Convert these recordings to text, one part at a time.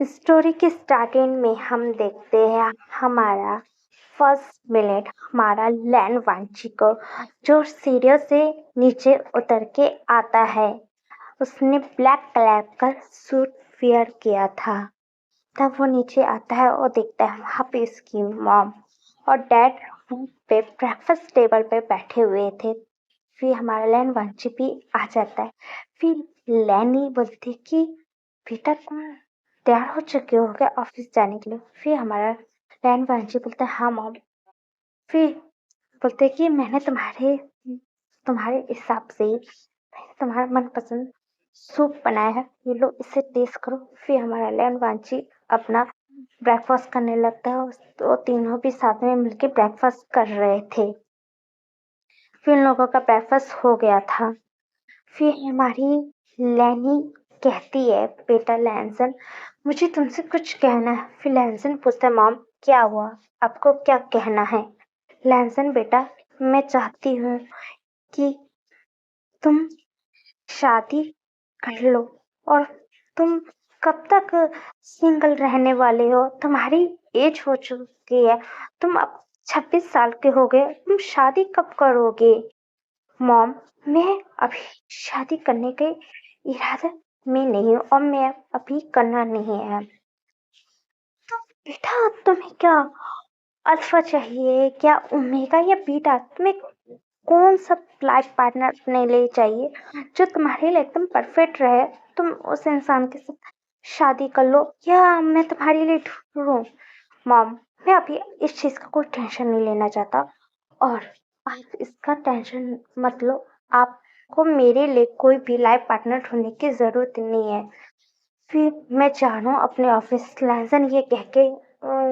Story की starting में हम देखते हैं हमारा फर्स्ट मिनट हमारा लैन वांची को जो सीढ़ियों से नीचे उतर के आता है। उसने ब्लैक कलर का सूट वियर किया था। तब वो नीचे आता है और देखता है वहाँ पे उसकी मॉम और डैड पे ब्रेकफास्ट टेबल पे बैठे हुए थे। फिर हमारा लैन वांची भी आ जाता है। फिर लैनी बोलती कि बेटा तुम तैयार हो चुके हो क्या ऑफिस जाने के लिए। फिर हमारा लैन वांची बोलता है हाँ मॉम। फिर बोलते कि मैंने तुम्हारे तुम्हारे हिसाब से तुम्हारा मनपसंद सूप बनाया है, ये लो इसे टेस्ट करो। फिर हमारा लैन वांची अपना ब्रेकफास्ट करने लगता है। तो तीनों भी साथ में मिलके ब्रेकफास्ट कर रहे थे। फिर उन लोगों का ब्रेकफास्ट हो गया था। फिर हमारी लैनी कहती है बेटा लैंसन मुझे तुमसे कुछ कहना है। फिर लैंसन पूछता है मॉम क्या हुआ, आपको क्या कहना है। लैंसन बेटा मैं चाहती हूँ कि तुम शादी कर लो और तुम कब तक सिंगल रहने वाले हो, तुम्हारी एज हो चुकी है, तुम अब 26 साल के हो गए, तुम शादी कब करोगे। मॉम मैं अभी शादी करने के इरादे में नहीं हूँ और मैं अभी करना नहीं है। तो बेटा तुम्हें क्या अल्फा चाहिए, क्या ओमेगा या बीटा, तुम्हें कौन सा लाइफ पार्टनर अपने लिए चाहिए जो तुम्हारे लिए एकदम परफेक्ट रहे। तुम उस इंसान के साथ शादी कर लो या मैं तुम्हारे लिए ढूंढूं। मॉम मैं अभी इस चीज का कोई टेंशन नहीं लेना चाहता और आप इसका टेंशन मत लो। आपको मेरे लिए कोई भी लाइफ पार्टनर ढूंढने की जरूरत नहीं है। फिर मैं जानू अपने ऑफिस लाइजन ये कह के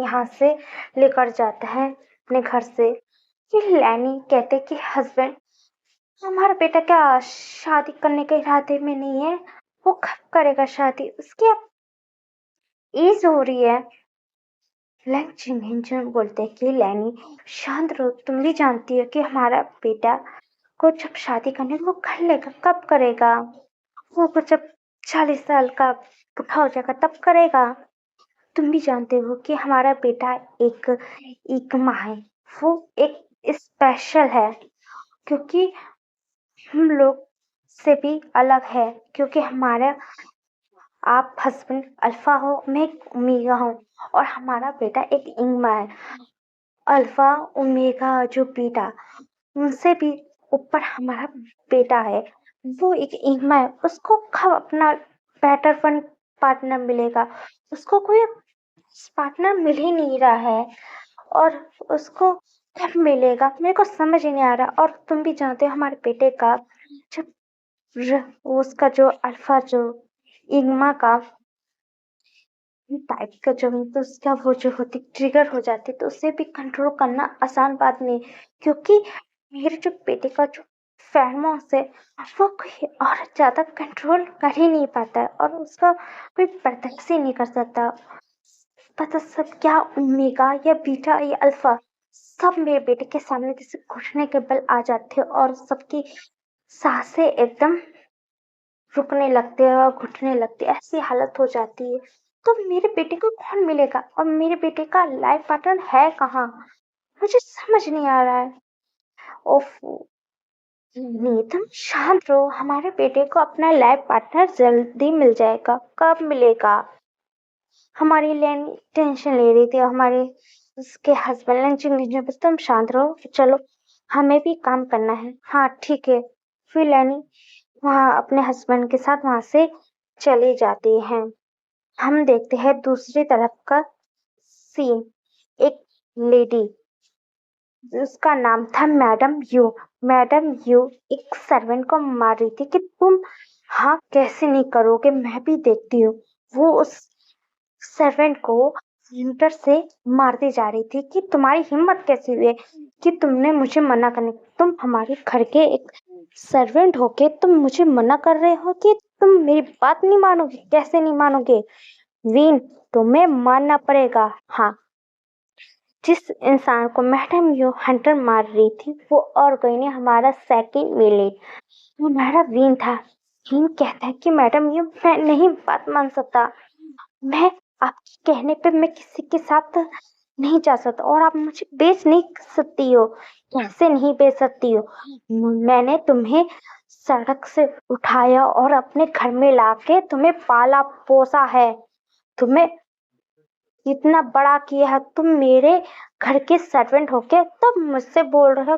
यहाँ से लेकर जाता है अपने घर से। फिर लैनी कहते कि हस्बैंड हमारा बेटा क्या शादी करने के इरादे में नहीं है, वो कब करेगा शादी, उसकी अब एज हो रही है। लैंग चिंगन बोलते कि लैनी शांत रहो, तुम भी जानती हो कि हमारा बेटा को जब शादी करने वो कर लेगा, कब करेगा, वो को जब 40 साल का बूढ़ा हो जाएगा तब करेगा। तुम भी जानते हो कि हमारा बेटा एक एक माँ है, वो एक स्पेशल है क्योंकि हम लोग से भी अलग है, क्योंकि हमारा आप हस्बैंड अल्फा हो, मैं एक ओमेगा हूँ और हमारा बेटा एक इंगमा है। अल्फा ओमेगा जो बीटा उनसे भी ऊपर हमारा बेटा है, वो एक इंगमा है। उसको कब अपना बेटर वन पार्टनर मिलेगा, उसको कोई पार्टनर मिल ही नहीं रहा है और उसको कब मिलेगा मेरे को समझ ही नहीं आ रहा। और तुम भी जानते हो हमारे बेटे का जब उसका जो अल्फा जो इग्मा का टाइप का जो तो उसका वो जो होती ट्रिगर हो जाती तो उसे भी कंट्रोल करना आसान बात नहीं, क्योंकि मेरे जो बेटे का जो फेरोमोन्स है वो कोई और ज्यादा कंट्रोल कर ही नहीं पाता है और उसका कोई बर्दाश्त ही नहीं कर सकता। पता सब क्या ओमेगा या बीटा या अल्फा सब मेरे बेटे के सामने जैसे घुटने के बल आ जाते और सबकी सांसें एकदम रुकने लगते हैं और घुटने लगते हैं, ऐसी हालत हो जाती है। तो मेरे बेटे को कौन मिलेगा और मेरे बेटे का लाइफ पार्टनर है कहाँ, मुझे समझ नहीं आ रहा है। ओफो नहीं तुम शांत रहो, हमारे बेटे को अपना लाइफ पार्टनर जल्दी मिल जाएगा। कब मिलेगा, हमारी लेनी टेंशन ले रही थी हमारे उसके हस्बैंड। बस तुम शांत रहो, चलो हमें भी काम करना है। हाँ ठीक है। फिर लेनी वहाँ अपने हस्बैंड के साथ वहां से चले जाते हैं। हम देखते हैं दूसरी तरफ का सीन। एक लेडी उसका नाम था मैडम यू। मैडम यू एक सर्वेंट को मार रही थी कि तुम हाँ कैसे नहीं करोगे, मैं भी देखती हूँ। वो उस सर्वेंट को इंटर से मारती जा रही थी कि तुम्हारी हिम्मत कैसी हुई है कि तुमने मुझे मना करने, तुम हमारे घर के एक सर्वेंट होके तुम मुझे मना कर रहे हो कि तुम मेरी बात नहीं मानोगे, कैसे नहीं मानोगे। वीन तुम्हें मानना पड़ेगा। हाँ जिस इंसान को मैडम यू हंटर मार रही थी वो और कोई नहीं हमारा सेकंड मिलेट वो हमारा वीन था। वीन कहता है कि मैडम यू मैं नहीं बात मान सकता, मैं कहने पे मैं किसी के साथ नहीं जा सकता और आप मुझे बेच नहीं सकती हो। कैसे नहीं बेच सकती हो? मैंने तुम्हें सड़क से उठाया और अपने घर में लाके तुम्हें पाला पोसा है। तुम्हें इतना बड़ा किया है। तुम मेरे घर के सर्वेंट होके तुम मुझसे बोल रहे हो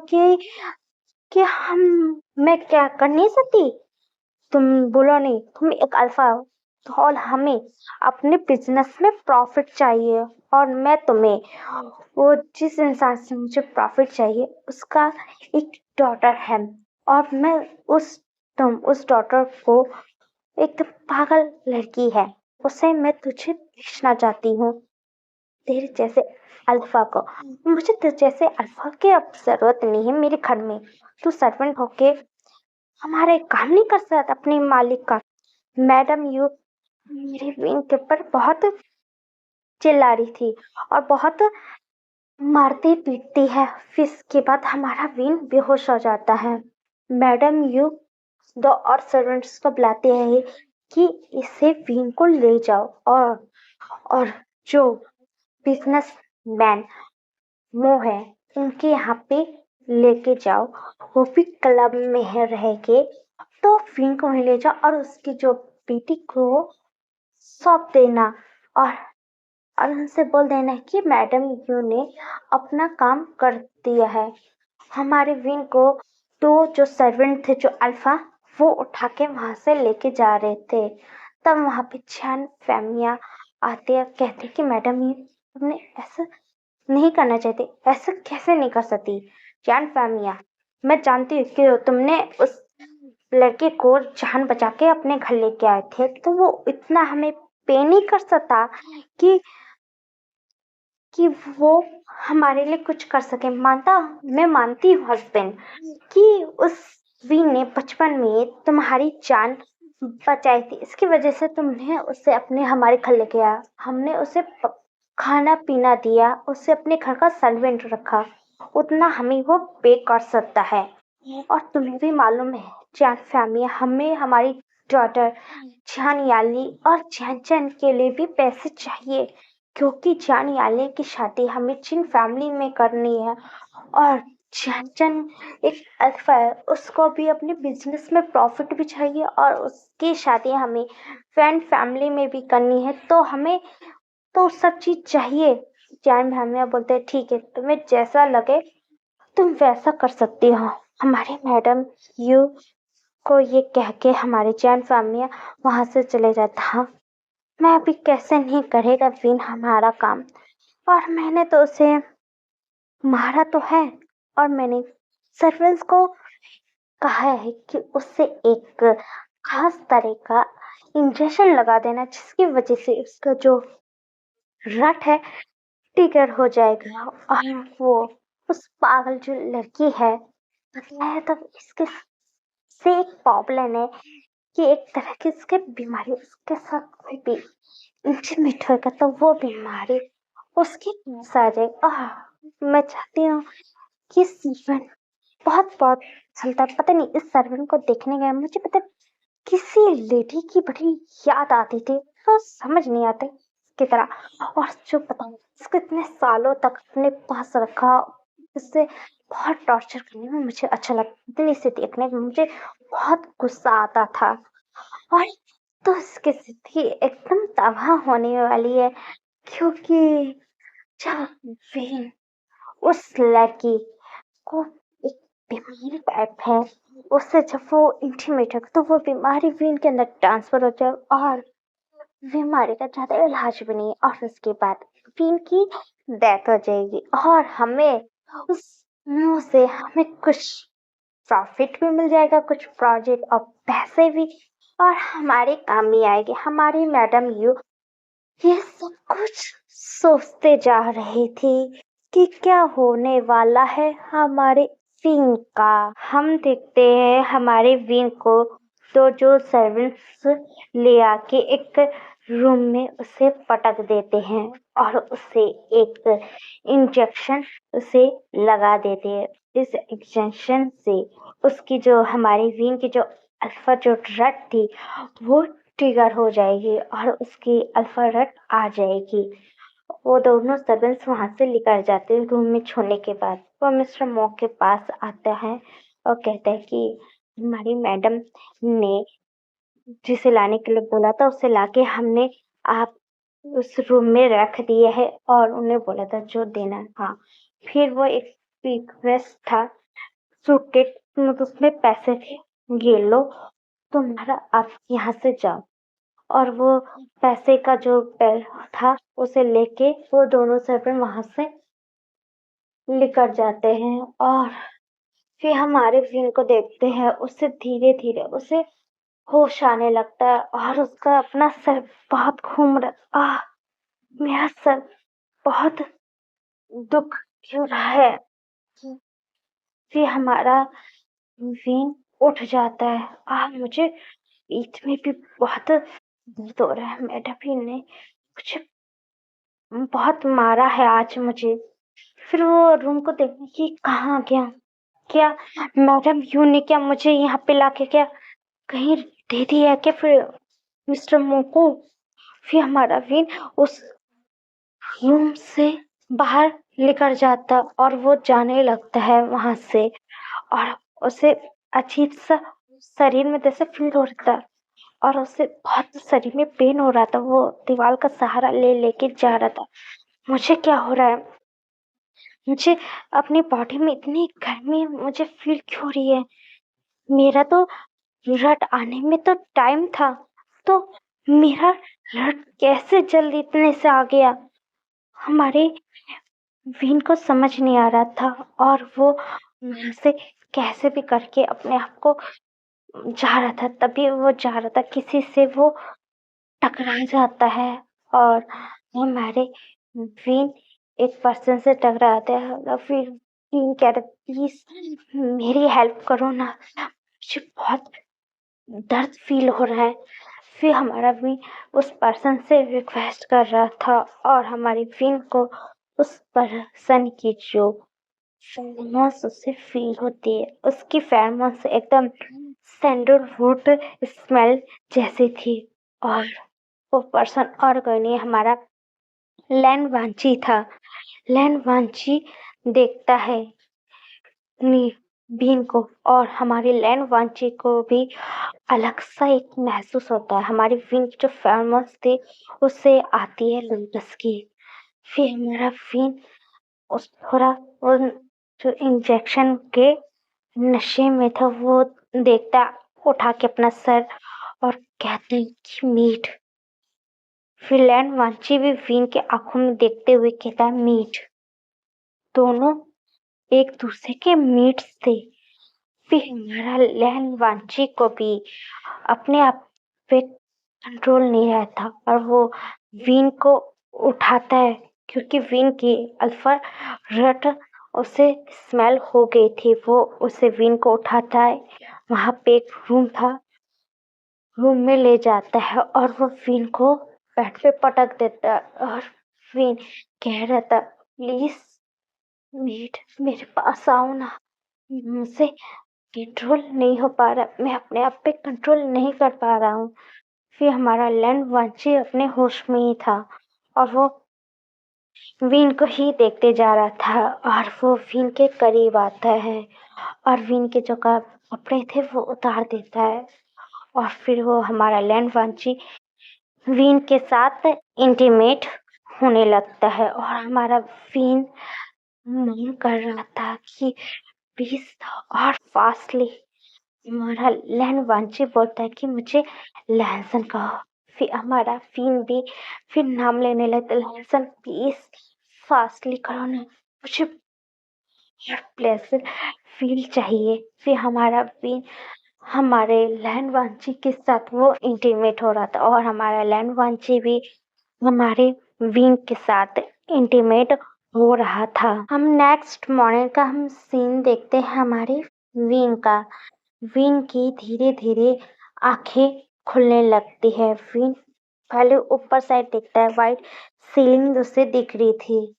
कि हम मैं क्या कर नहीं सकती? तुम बोलो नहीं, तुम एक अल्फा हो। तो और हमें अपने बिजनेस में प्रॉफिट चाहिए और मैं तुम्हें वो जिस इंसान से मुझे प्रॉफिट चाहिए उसका एक डॉटर है और मैं उस डॉटर को एक पागल लड़की है उसे मैं तुझे बेचना चाहती हूँ तेरे जैसे अल्फा को। मुझे तेरे जैसे अल्फा की अब जरूरत नहीं है मेरे घर में। तू सर्वेंट होके हमारे काम नहीं कर सकता अपने मालिक का। मैडम यू मेरे विंग के ऊपर बहुत चिल्ला रही थी और बहुत मारती पीटती है। फिर इसके बाद हमारा विन बेहोश हो जाता है। मैडम यू दो और सर्वेंट्स को बुलाते हैं कि इसे विन को ले जाओ और जो बिजनेस मैन मो है उनके यहाँ पे लेके जाओ। वो भी क्लब में है रह के तो विन को वहीं ले जाओ और उसकी जो बेटी को सौंप देना और उनसे बोल देना कि मैडम यू ने अपना काम कर दिया है। हमारे विन को तो जो सर्वेंट थे जो अल्फा वो उठा के वहां से लेके जा रहे थे। तब वहां पे चान फैमिलियां आते हैं कहते कि मैडम ये तुमने ऐसा नहीं करना चाहते। ऐसा कैसे नहीं कर सकती चान फैमिलियां? मैं जानती हूँ कि तुमने उस लड़के को जान बचा के अपने घर लेके आए थे तो वो इतना हमें पे नहीं कर सकता कि कि वो हमारे लिए कुछ कर सके। मैं मानती हूँ हस्बैंड कि उस वी ने बचपन में तुम्हारी जान बचाई थी। इसकी वजह से तुमने उसे अपने हमारे घर लेके आया। हमने उसे खाना पीना दिया, उसे अपने घर का सर्वेंट रखा। उतना हमें वो पे कर सकता है। और तुम्हें भी मालूम है जान फैमिली हमें हमारी डॉटर जान याली और चैन के लिए भी पैसे चाहिए क्योंकि जान याली की शादी हमें जिन फैमिली में करनी है और चैन एक अल्फा है उसको भी अपने बिजनेस में प्रॉफिट भी चाहिए और उसकी शादी हमें फैमिली में भी करनी है तो हमें तो सब चीज चाहिए। जान फैमिली बोलते हैं ठीक है तुम्हें जैसा लगे तुम वैसा कर सकती हो। हमारी मैडम यू को ये कह के हमारी जैन फैमिली वहां से चले जाता। हाँ, मैं अभी कैसे नहीं करेगा विन हमारा काम। और मैंने तो उसे मारा तो है और मैंने सर्वेंट्स को कहा है कि उससे एक खास तरह का इंजेक्शन लगा देना जिसकी वजह से उसका जो रट है टिगर हो जाएगा और वो उस पागल जो लड़की है बताया तब इसके से एक प्रॉब्लम है कि एक तरह की इसके बीमारी उसके साथ कोई भी इंटीमेट होगा तो वो बीमारी उसके पास आ जाएगी। मैं चाहती हूँ कि सर्वेंट बहुत बहुत चलता पता नहीं इस सर्वेंट को देखने गए मुझे पता किसी लेडी की बड़ी याद आती थी तो समझ नहीं आते की तरह। और जो पता नहीं इसको इतने सालों तक अपने पास रखा इससे बहुत टॉर्चर करने में मुझे अच्छा लगता दिल्ली से देखने में मुझे बहुत गुस्सा आता था। और तो इसकी स्थिति एकदम तबाह होने वाली है क्योंकि जब भी उस लड़की को एक बीमारी टाइप है उससे जब वो इंटीमेट है तो वो बीमारी भी इनके अंदर ट्रांसफर हो जाए और बीमारी का ज्यादा इलाज भी नहीं और उसके बाद भी इनकी डेथ हो जाएगी और हमें उस मुंह से हमें कुछ प्रॉफिट भी मिल जाएगा कुछ प्रोजेक्ट और पैसे भी और हमारे काम भी आएंगे। हमारी मैडम यू ये सब कुछ सोचते जा रही थी कि क्या होने वाला है हमारे विंग का। हम देखते हैं हमारे विंग को तो जो सर्वेंट्स ले आके एक रूम में उसे पटक देते हैं और उसे एक इंजेक्शन उसे लगा देते हैं। इस इंजेक्शन से उसकी जो हमारी विंग की जो अल्फा जो ड्रग थी वो ट्रिगर हो जाएगी और उसकी अल्फारट आ जाएगी। वो दोनों सर्वेंट्स वहां से निकल जाते हैं रूम में छोड़ने के बाद। वो मिस्टर मॉक के पास आता है और कहता है कि हमारी मैडम ने जिसे लाने के लिए बोला था उसे लाके हमने आप उस रूम में रख दिया है और उन्हें बोला था जो देना। हाँ, फिर वो एक रिक्वेस्ट था, सूटकेस मतलब उसमें पैसे थे, ये लो तुम्हारा, आप यहाँ से जाओ। और वो पैसे का जो बिल था उसे लेके वो दोनों सर्वेंट वहां से निकल जाते हैं। और फिर हमारे विन को देखते हैं, उससे धीरे धीरे उसे होश आने लगता है और उसका अपना सर बहुत घूम रहा। मेरा सर बहुत दुख क्यों रहा है। फिर हमारा विन उठ जाता है। मुझे ईद में भी बहुत दर्द हो रहा है, मैडम भी ने मुझे बहुत मारा है आज मुझे। फिर वो रूम को देखने की कहाँ गया, क्या मैडम यू ने क्या मुझे यहाँ पे लाके क्या कहीं दे दिया क्या फिर मिस्टर मोको। फिर हमारा विन उस रूम से बाहर निकल जाता और वो जाने लगता है वहां से। और उसे अजीब सा शरीर में जैसे फील हो रहा था और उसे बहुत शरीर में पेन हो रहा था। वो दीवार का सहारा ले लेके जा रहा था। मुझे क्या हो रहा है, मुझे अपनी बॉडी में इतनी गर्मी मुझे फील क्यों हो रही है। मेरा तो ब्लड आने में तो टाइम था, तो मेरा ब्लड कैसे जल्दी इतने से आ गया। हमारे विन को समझ नहीं आ रहा था और वो वहां से कैसे भी करके अपने आप को जा रहा था। तभी वो जा रहा था, किसी से वो टकरा जाता है और हमारे विन एक पर्सन से टकराते हैं और फिर विन कहता प्लीज मेरी हेल्प करो ना, मुझे बहुत दर्द फील हो रहा है। फिर हमारा विन उस पर्सन से रिक्वेस्ट कर रहा था और हमारी विन को उस पर्सन की जो फेमस उसे फील होती है, उसकी फेमस एकदम सैंडलवुड स्मेल जैसी थी। और वो पर्सन और कोई नहीं, हमारा लैन वांची था। लैन वांची देखता है बीन को और हमारी लैन वांची को भी अलग सा एक महसूस होता है। हमारी विन जो फेमस थी उससे आती है लोटस की। फिर हमारा विन उस थोड़ा उन जो इंजेक्शन के नशे में था वो देखता, उठा के अपना सर और कहते हैं कि मीट। फिर लैन वांची भी विन के आंखों में देखते हुए कहता है मीट। दोनों एक दूसरे के मीट थे। फिर हमारा लैन वांची को भी अपने आप पे कंट्रोल नहीं रहता और वो विन को उठाता है, क्योंकि विन की अल्फा रट उसे स्मेल हो गई थी। वो उसे विन को उठाता है, वहां पे एक रूम था, रूम में ले जाता है और वो विन को बेड पे पटक देता है। और विन कह रहा था प्लीज मीट मेरे पास आओ ना, मुझसे कंट्रोल नहीं हो पा रहा, मैं अपने आप पे कंट्रोल नहीं कर पा रहा हूँ। फिर हमारा लैंड वांची अपने होश में ही था और वो विन को ही देखते जा रहा था। और वो विन के करीब आता है और विन के जो कपड़े थे वो उतार देता है। और फिर वो हमारा लैंड वांची विन के साथ इंटीमेट होने लगता है और हमारा विन मन कर रहा था कि प्लीज और फास्टली। हमारा लैंड वांची बोलता है कि मुझे लैंसन कहो। फिर हमारा फिन भी फिर नाम लेने लगता, लैंसन प्लीज फास्टली करो ना, मुझे प्लेजर फील चाहिए। फिर हमारा फिन हमारे लैंड वांची के साथ वो इंटीमेट हो रहा था और हमारा लैंड वांची भी हमारे विंग के साथ इंटीमेट हो रहा था। हम नेक्स्ट मॉर्निंग का हम सीन देखते हैं हमारे विंग का। विंग की धीरे धीरे आंखें खुलने लगती है। विंग पहले ऊपर साइड देखता है, वाइट सीलिंग उसे दिख रही थी।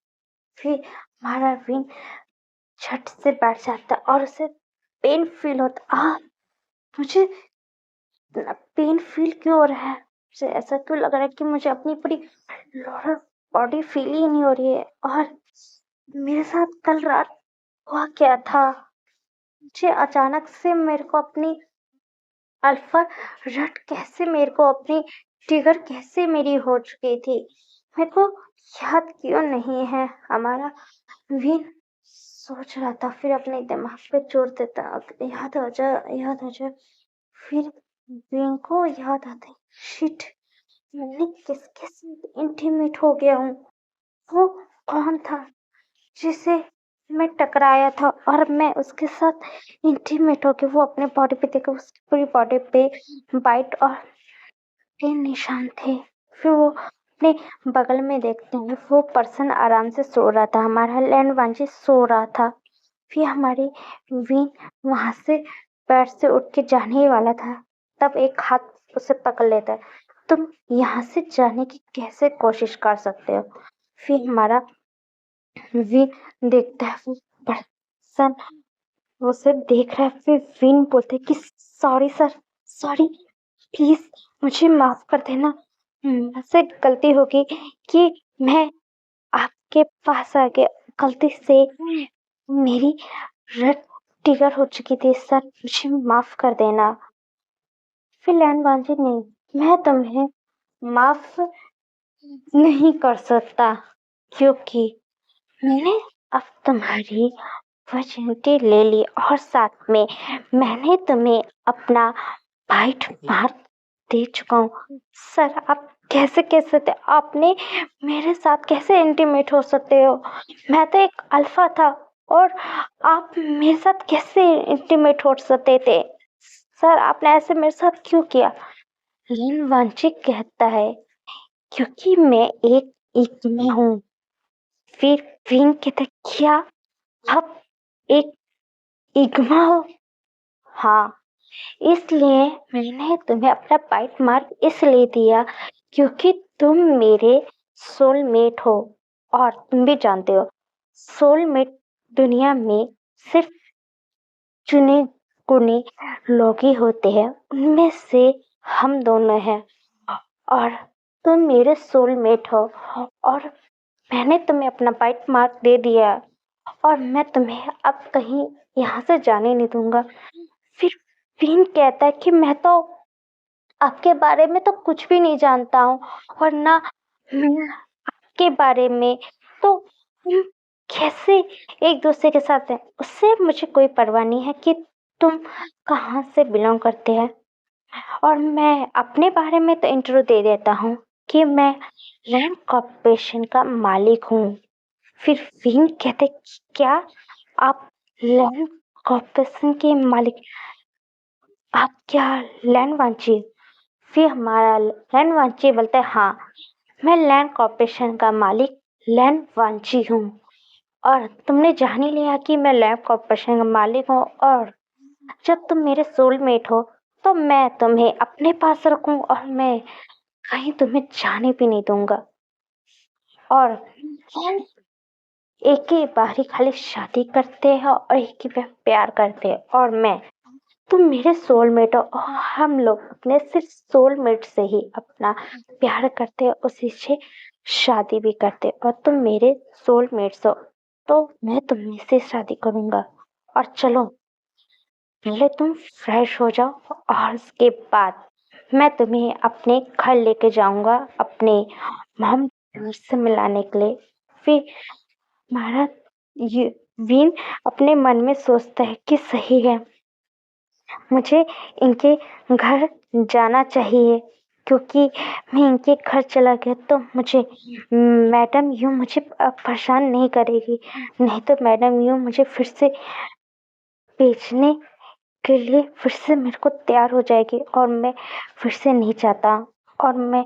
फिर हमारा विंग झट से बैठ जाता और उसे पेन फील होता। मुझे पेन फील क्यों हो रहा है, मुझे ऐसा क्यों लग रहा है कि मुझे अपनी पूरी लोअर बॉडी फील ही नहीं हो रही है। और मेरे साथ कल रात हुआ क्या था? मुझे अचानक से मेरे को अपनी अल्फा रट कैसे मेरे को अपनी ट्रिगर कैसे मेरी हो चुकी थी, मेरे को याद क्यों नहीं है। हमारा विन सोच रहा था, फिर अपने दिमाग पे जोर देता, याद आ जा, याद आ जा। फिर विन को याद आता, शिट, मैंने किसके साथ इंटीमेट हो गया हूँ? वो कौन था जिसे मैं टकराया था और मैं उसके साथ इंटीमेट हो गया? वो अपने बॉडी पे देखा, उसकी पूरी बॉडी पे बाइट और के निशान थे। फिर वो अपने बगल में देखते हैं, वो पर्सन आराम से सो रहा था, हमारा लैंड वांची सो रहा था। फिर हमारी विन वहां से बेड से उठ के जाने ही वाला था, तब एक हाथ उसे पकड़ लेता है, तुम यहाँ से जाने की कैसे कोशिश कर सकते हो? फिर हमारा विन देखता है, वो पर्सन उसे देख रहा है। फिर विन बोलते कि सॉरी सर, सॉरी, प्लीज मुझे माफ कर देना, मुझसे गलती होगी कि मैं आपके पास आ गया, गलती से मेरी रट ट्रिगर हो चुकी थी सर, मुझे माफ कर देना। फिर लैंड वांजी, नहीं, मैं तुम्हें माफ नहीं कर सकता, क्योंकि मैंने अब तुम्हारी वर्जिनिटी ले ली और साथ में मैंने तुम्हें अपना बाइट मार दे चुका हूँ। सर आप कैसे कह सकते, आपने मेरे साथ कैसे इंटीमेट हो सकते हो? मैं तो एक अल्फा था और आप मेरे साथ कैसे इंटीमेट हो सकते थे? सर आपने ऐसे मेरे साथ क्यों किया? लिन वांशिक कहता है, क्योंकि मैं एक मैं हूँ। फिर विंग कहता है, क्या आप एक इग्मा हो? हाँ, इसलिए मैंने तुम्हें अपना बाइट मार्क इसलिए दिया क्योंकि तुम मेरे सोलमेट हो। और तुम भी जानते हो, सोलमेट दुनिया में सिर्फ चुने कुने लोग ही होते हैं, उनमें से हम दोनों हैं। और तुम मेरे सोलमेट हो और मैंने तुम्हें अपना बाइट मार्क दे दिया और मैं तुम्हें अब कहीं यहाँ से जाने नहीं दूंगा। फिर विन कहता है कि मैं तो आपके बारे में तो कुछ भी नहीं जानता हूँ और ना मैं आपके बारे में, तो हम कैसे एक दूसरे के साथ हैं? उससे मुझे कोई परवाह नहीं है कि तुम कहाँ से बिलोंग करते हैं। और मैं अपने बारे में तो इंट्रो दे देता हूँ कि मैं रैंड कॉर्पोरेशन का मालिक हूँ। फिर विंग कहते, क्या आप लैंड कॉर्पोरेशन के मालिक? आप क्या लैंड वांची? फिर हमारा लैंड वांची बोलता है, हाँ, मैं लैंड कॉर्पोरेशन का मालिक लैंड वांची हूँ। और तुमने जान ही लिया कि मैं लैंड कॉर्पोरेशन का मालिक हूँ, और जब तुम मेरे सोलमेट हो तो मैं तुम्हें अपने पास रखूँ और मैं कहीं तुम्हें जाने भी नहीं दूंगा। और एक ही बारी खाली शादी करते हैं और एक ही बार प्यार करते हैं, और मैं, तुम मेरे सोलमेट हो और हम लोग अपने सिर्फ सोलमेट से ही अपना प्यार करते हैं, उसी से शादी भी करते हैं। और तुम मेरे सोलमेट्स हो तो मैं तुम से शादी करूंगा। और चलो, पहले तुम फ्रेश हो जाओ और उसके बाद मैं तुम्हें अपने घर लेके जाऊंगा अपने मॉम से मिलाने के लिए। फिर हमारा ये विन अपने मन में सोचता है कि सही है, मुझे इनके घर जाना चाहिए, क्योंकि मैं इनके घर चला गया तो मुझे मैडम यूं मुझे परेशान नहीं करेगी, नहीं तो मैडम यूं मुझे फिर से बेचने के लिए फिर से मेरे को तैयार हो जाएगी और मैं फिर से नहीं चाहता। और मैं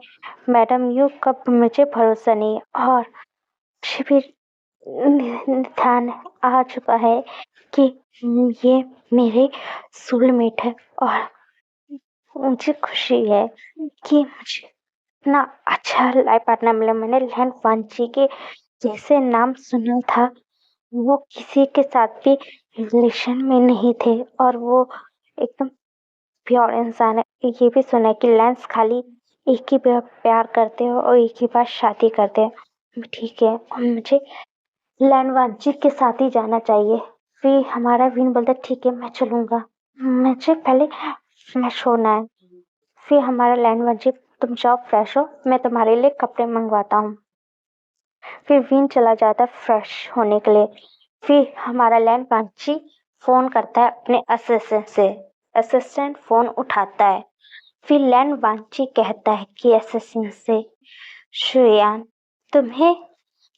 मैडम यू कब मुझे भरोसा नहीं है। और मुझे भी ध्यान आ चुका है कि ये मेरे सोलमेट है और मुझे खुशी है कि मुझे इतना अच्छा लाइफ पार्टनर मिला। मैंने लैंड वांची के जैसे नाम सुना था, वो किसी के साथ भी रिलेशन में नहीं थे और वो एकदम प्योर इंसान है। ये भी सुना है कि लेंस खाली एक ही बार प्यार करते हो और एक ही बार शादी करते हो। ठीक है, और मुझे लैंडवांची के साथ ही जाना चाहिए। फिर हमारा विन बोलता ठीक है मैं चलूंगा, मुझे पहले फ्रेश होना है। फिर हमारा लैंडवांची तुम जाओ फ्रेश हो, मैं तुम्हारे लिए कपड़े मंगवाता हूँ। फिर विन चला जाता है फ्रेश होने के लिए। फिर हमारा लैंडवांची फोन करता है अपने असिस्टेंट से। असिस्टेंट फोन उठाता है। फिर लैंडवांची कहता है कि असिस्टेंट से, श्रेयान तुम्हें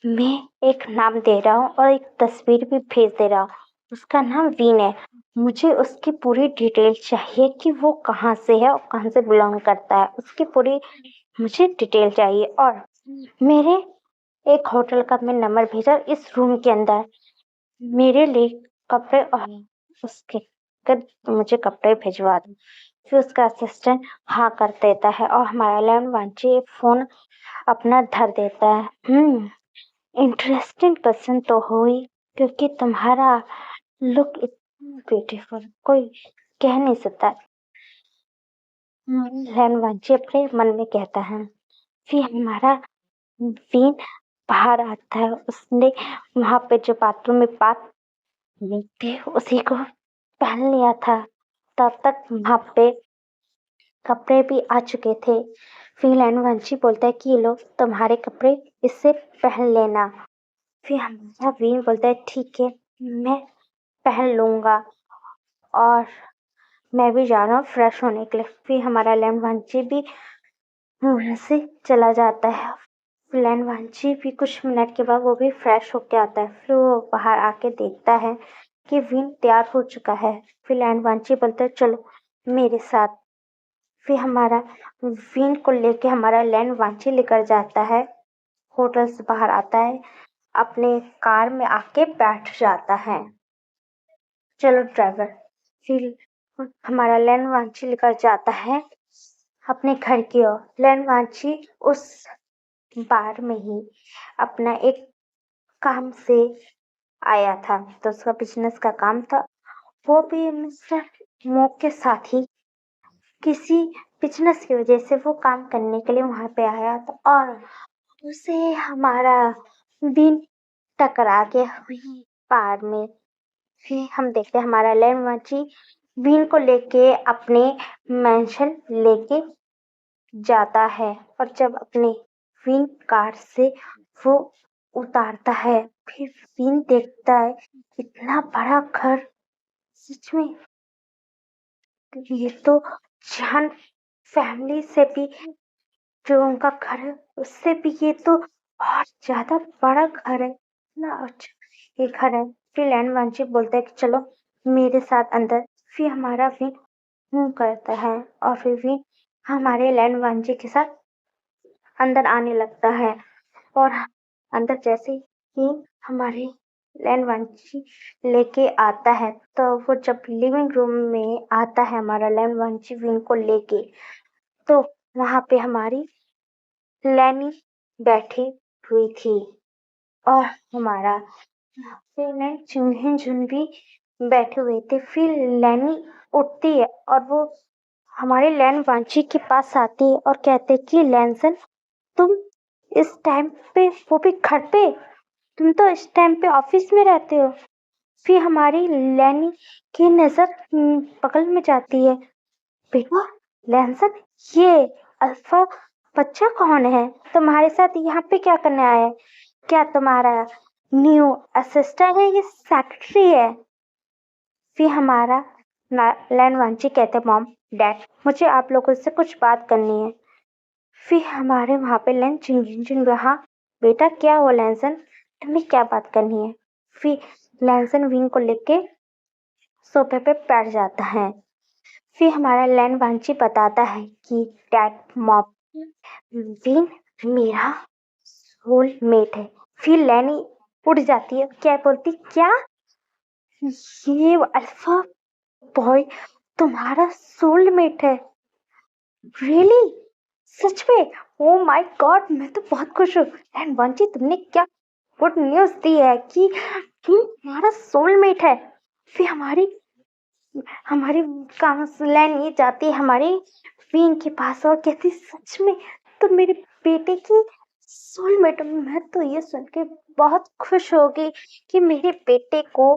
मैं एक नाम दे रहा हूँ और एक तस्वीर भी भेज दे रहा हूँ। उसका नाम वीन है। मुझे उसकी पूरी डिटेल चाहिए कि वो कहाँ से है और कहाँ से बिलोंग करता है। उसकी पूरी मुझे डिटेल चाहिए। और मेरे एक होटल का मैं नंबर भेजा, इस रूम के अंदर मेरे लिए कपड़े और उसके कर मुझे कपड़े भिजवा दो। फिर उसका असिस्टेंट हाँ कर देता है और हमारा लैंडवांची फोन अपना धर देता है। इंटरेस्टिंग पर्सन तो हो ही, क्योंकि तुम्हारा लुक इतना ब्यूटीफुल कोई कह नहीं सकता। लैंडवांची अपने मन में कहता है। फिर हमारा वीन बाहर आता है। उसने वहां पे जो बाथरूम में बात थे उसी को पहन लिया था। तब तक वहां पे कपड़े भी आ चुके थे। फिर लैंडवांची बोलता है कि ये लो तुम्हारे कपड़े, इससे पहन लेना। फिर हमारा वीन बोलता है ठीक है मैं पहन लूंगा और मैं भी जा रहा हूँ फ्रेश होने के लिए। फिर हमारा लैंडवांची भी वहां से चला जाता है। लैंडवांची भी कुछ मिनट के बाद वो भी फ्रेश होके आता है। फिर वो बाहर आके देखता है कि विन तैयार हो चुका है। फिर लैंडवांची बोलता है चलो मेरे साथ। फिर हमारा विन को लेके हमारा लैंडवांची लेकर जाता है। होटल से बाहर आता है, अपने कार में आके बैठ जाता है। चलो ड्राइवर। फिर हमारा लैंडवांची लेकर जाता है अपने घर की ओर। लैंडवांची उस बार में ही अपना एक काम से आया था, तो उसका बिजनेस का काम था। वो भी मिस्टर मो के साथ ही किसी बिजनेस की वजह से वो काम करने के लिए वहां पे आया था और उसे हमारा बिन टकरा गया वही पार में। फिर हम देखते हैं हमारा लैंडवांची बीन को लेके अपने मेंशन लेके जाता है। और जब अपने बीन कार से वो उतारता है, फिर बीन देखता है इतना बड़ा घर। सच में ये तो जान फैमिली से भी जो उनका घर है उससे भी ये तो बहुत ज्यादा बड़ा घर है। ना अच्छा ये घर है। फिर लैंडवांची बोलता है कि चलो मेरे साथ अंदर। फिर हमारा विन करता है और फिर विन हमारे लैंडवांची के साथ अंदर आने लगता है। और अंदर जैसे ही हमारे लैंडवांची लेके आता है, तो वो जब लिविंग रूम में आता है हमारा लैंडवांची विन को लेके, तो वहां पे हमारी लैनी बैठी हुई थी और हमारा फिर चुन्हिन झुन भी बैठे हुए थे। फिर लैनी उठती है और वो हमारे लैंडवांची के पास आती है और कहते कि लैंसन तुम इस टाइम पे, वो भी घर पे, तुम तो इस टाइम पे ऑफिस में रहते हो। फिर हमारी लैनी की नजर बगल में जाती है। बेटा लैंसन, ये अल्फा बच्चा कौन है? तुम्हारे साथ यहाँ पे क्या करने आया है? क्या तुम्हारा न्यू असिस्टेंट है, ये सेक्रेटरी है? फिर हमारा लैंडवांची कहते मॉम डैड मुझे आप लोगों से कुछ बात करनी है। फिर हमारे वहां पे लैंड चिंग हाँ बेटा क्या हुआ लैंसन, तुम्हें क्या बात करनी है? फिर लैंसन विंग को लेके सोफे पे बैठ जाता है। फिर हमारा लैंडवांची बताता है कि डैड मॉम विन मेरा सोलमेट है। फिर लैनी उड़ जाती है, क्या बोलती क्या ये अल्फा बॉय तुम्हारा सोलमेट है? रियली? सच में? ओ माय गॉड, मैं तो बहुत खुश हूँ। एंड बंची तुमने क्या गुड न्यूज दी है कि तुम्हारा सोलमेट है। फिर हमारी हमारी काउंसलर ये जाती है हमारी वीन के पास और कहती सच में तुम मेरे बेटे की सोलमेट हो। मैं तो ये सुन के बहुत खुश हो गई कि मेरे बेटे को